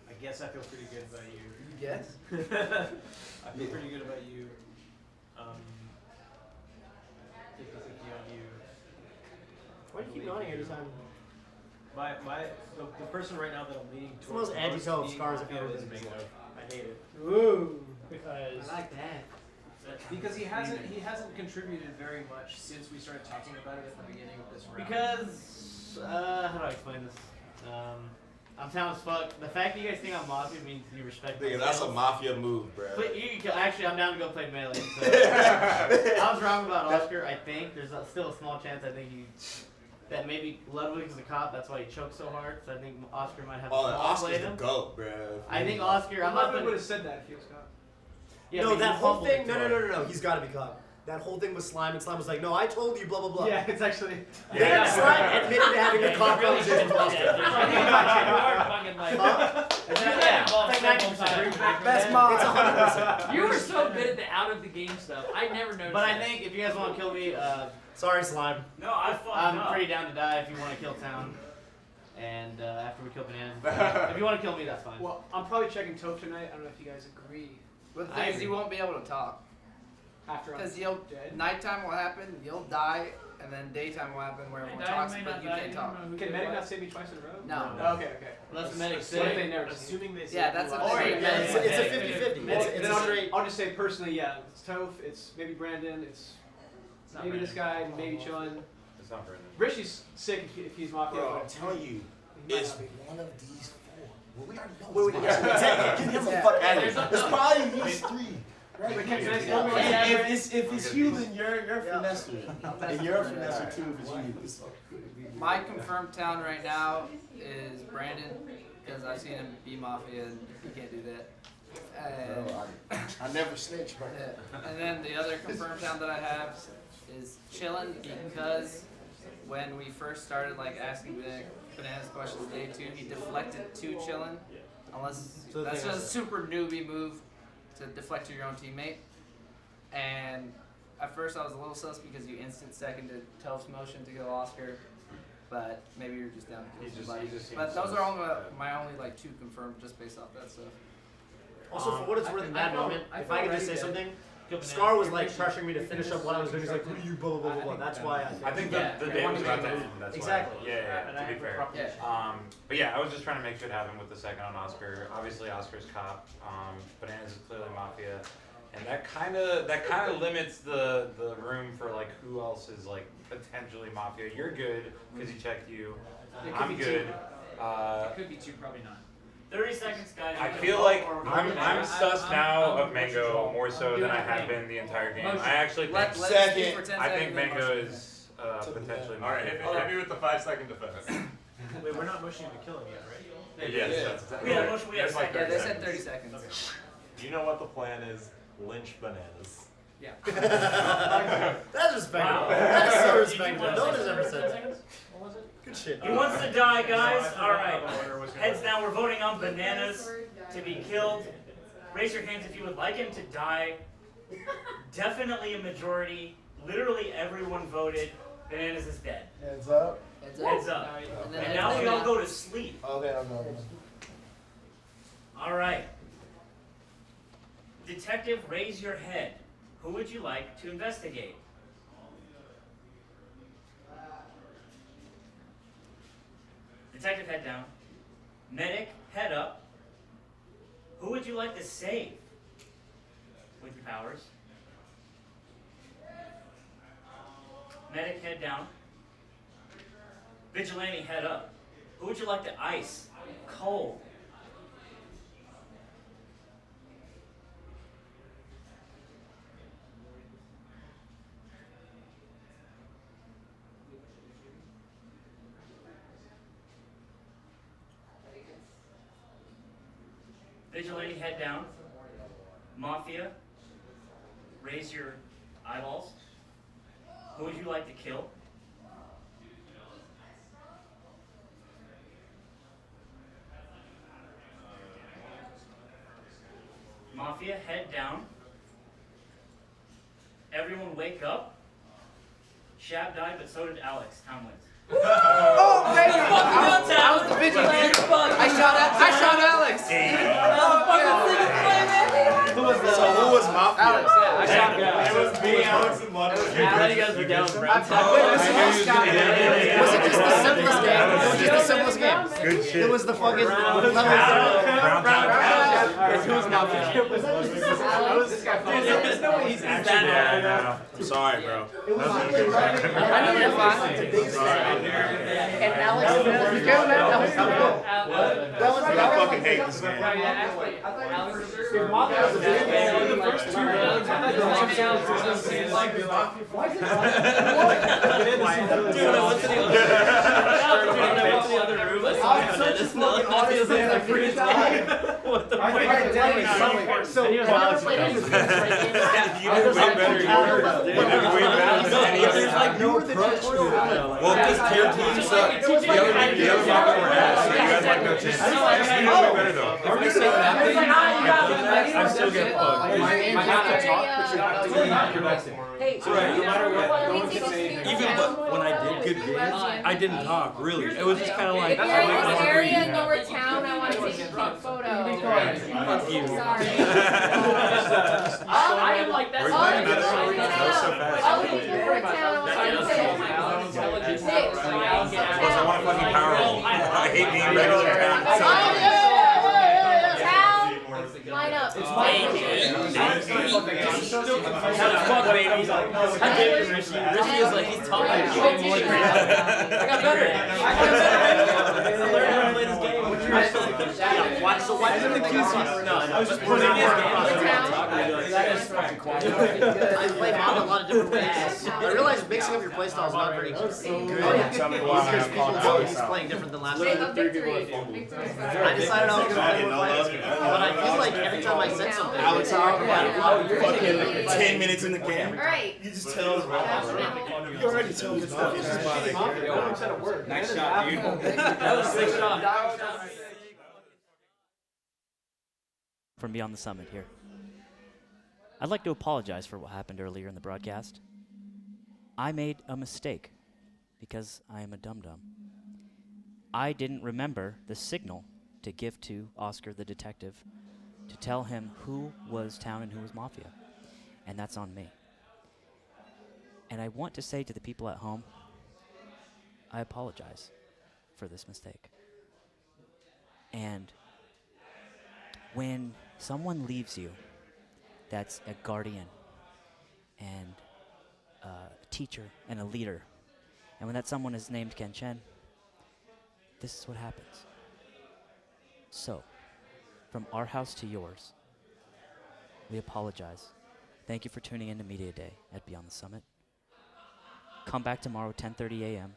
I guess I feel pretty good about you. Yes. I feel pretty good about you. 50-50 on you. Why do you keep nodding every time? The person right now that I'm leaning It's the most towards anti-toe of being scars I've Mafia ever is been Mango. I hate it. Ooh. Because I like that. Because he hasn't contributed very much since we started talking about it at the beginning of this round. Because how do I explain this? I'm town as fuck. The fact that you guys think I'm Mafia means you respect me. Nigga, that's a Mafia move, bro. But actually, I'm down to go play Melee. So. I was wrong about Oscar. I think there's still a small chance. I think that maybe Ludwig's a cop. That's why he choked so hard. So I think Oscar might have. Oh, a small play Oscar's in the him. GOAT, bro. I think Oscar. I'm not Ludwig gonna. would have said that if he was caught. Yeah, No, but that he whole fumbled thing. it No, too no, hard. no, no, no. He's got to be caught. That whole thing with Slime, and Slime was like, "No, I told you, blah blah blah." Yeah, it's actually. Then Slime admitted to having a cop conversation with Oscar. Best mom. It's 100%. You were so good at the out of the game stuff. I never noticed. But I that. think if you guys want to kill me, Sorry, Slime. No, I fucked I'm up. pretty down to die if you want to kill Town. And after we kill Bananas, if you want to kill me, that's fine. Well, I'm probably checking Toph tonight. I don't know if you guys agree. But the thing is, you won't be able to talk. After I'm Because you'll dead. nighttime will happen, you'll die, and then daytime will happen where everyone talks, but you can't talk. Can Medic not save me twice in a row? No. Okay, okay. Unless the Medic What if say. they never Assuming they say Yeah, that's a Or thing. It's a 50-50. Well, It's then a I'll, straight. I'll just say personally, yeah, it's Toph, it's maybe Brandon, it's maybe this guy, maybe Chillin. It's not Brandon. Rishi's sick if he's Mafia. Bro, but I'm telling you, he might it's not be. one of these four. Well, we already know. Wait, it's yeah, Mafia. exactly. Get him the fuck out of here. It's probably these three. Right? Wait, can I Yeah. still If it's you, then you're a finesser. And you're a finesser too if it's you. My confirmed town right now is Brandon, because I've seen him be Mafia and he can't do that. And, Bro, I never snitch, bro. yeah. And then the other confirmed town that I have is Chillin', because when we first started like asking Bananas questions day 2, he deflected to Chillin'. Unless So the that's thing just a is- super newbie move to deflect to your own teammate. And at first I was a little sus because you instant seconded Telf's motion to kill Oscar, but maybe you're just down to kill somebody. he just But seems those sus. are all my only like 2 confirmed just based off that stuff. Also, for what it's worth in that moment, if I could just say something, Scar was like pressuring me to finish up what I was doing. He's like, "Who do you blah blah blah blah." That's why I think the day was about to end. That's Exactly. why. Yeah, to be fair. But yeah, I was just trying to make shit happen with the second on Oscar. Obviously, Oscar's cop. Bananas is clearly Mafia, and that kind of limits the room for like who else is like potentially Mafia. You're good because he checked you. It could I'm be good. It could be 2, probably not. 30 seconds, guys. I feel like I'm sus now of Mango more so than I have been the entire game. I actually think Let us speak for 10 I think seconds, Mango then is potentially. All right, hit me with the 5-second defense. Wait, we're not motioning to kill him yet, right? Yes, that's exactly. We had a motion, we had a There's like second. Yeah, they 30 said 30 seconds. seconds. You know what the plan is? Lynch Bananas. Yeah. That's respectable. Wow. That is so Did you respectable. want No one to has say ever something? said 10 that. seconds? Good shit. He wants to die, guys. No, I All forgot right. what order was gonna Heads go. down. We're voting on Bananas to be killed. Raise your hands if you would like him to die. Definitely a majority. Literally everyone voted. Bananas is dead. Hands up. Heads up. And then And now we all go to sleep. Okay, I'm going. All right. Detective, raise your head. Who would you like to investigate? Detective, head down. Medic, head up. Who would you like to save with your powers? Medic, head down. Vigilante, head up. Who would you like to ice cold? Vigilante, head down. Mafia, raise your eyeballs. Who would you like to kill? Mafia, head down. Everyone wake up. Shab died, but so did Alex. Tom wins. Oh, baby! I was the vigilante. I shot Alex. Who was Mafia? Alex, yeah, I shot him. It was me, Alex, and Moderator. I thought you guys were down, bro. Was it just the simplest game? It was just the simplest game. Good shit. It was the fucking. Who's Mafia? This guy There's no way he's that I'm sorry, bro. I know you're fine. And Alex, you killed that. That was so cool. That was I fucking hate this game. If Mafia was a big fan in the first 2 rounds, I thought the Mafia was like, why is it? Dude, when I went to the other room, I saw this Mafia's like freaking dying. What the fuck? So You did way better. You were way better than any other time. you were the tutorial. Well, because tier teams suck. The other Mafia were ass, so you guys had no chance. You did way better though. I still get plugged. I have to talk, but you have to be productive. Hey, So right, no matter what, well, no one we can take say a anything. few Even when I did good games, I didn't talk, really. It was just kind of like, If you're in this area in Lower Town, I want to take a quick photo. fuck you. Sorry. I am like that. All the people in That was so town. fast. All the people in town, I want to take a Because I want to fucking power roll. I hate being regular. Town, line up. It's my my fuck, baby. I did it, Rishi. Rishi is like, he's talking way more than me. I got better. I learned how to play this game. So why did the QC? No, I was just putting this game. I play Mob a lot of different ways. I realize mixing up your playstyle is not very good. Tell me why Because I people called know out. he's playing different than last Say time. a victory. I decided I was going to play more fights. But I feel like every time I said something, Alex, talk about it. fucking 10 minutes in the game. Alright. You just tell us you already told us about this. Nice shot, dude. That was a sick shot. From Beyond the Summit here. I'd like to apologize for what happened earlier in the broadcast. I made a mistake because I am a dum-dum. I didn't remember the signal to give to Oscar the detective to tell him who was town and who was mafia. And that's on me. And I want to say to the people at home, I apologize for this mistake. And when someone leaves you, that's a guardian and a teacher and a leader, and when that someone is named Ken Chen, this is what happens. So, from our house to yours, we apologize. Thank you for tuning in to Media Day at Beyond the Summit. Come back tomorrow, 10:30 a.m.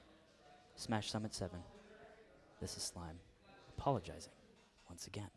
Smash Summit 7. This is Slime, apologizing once again.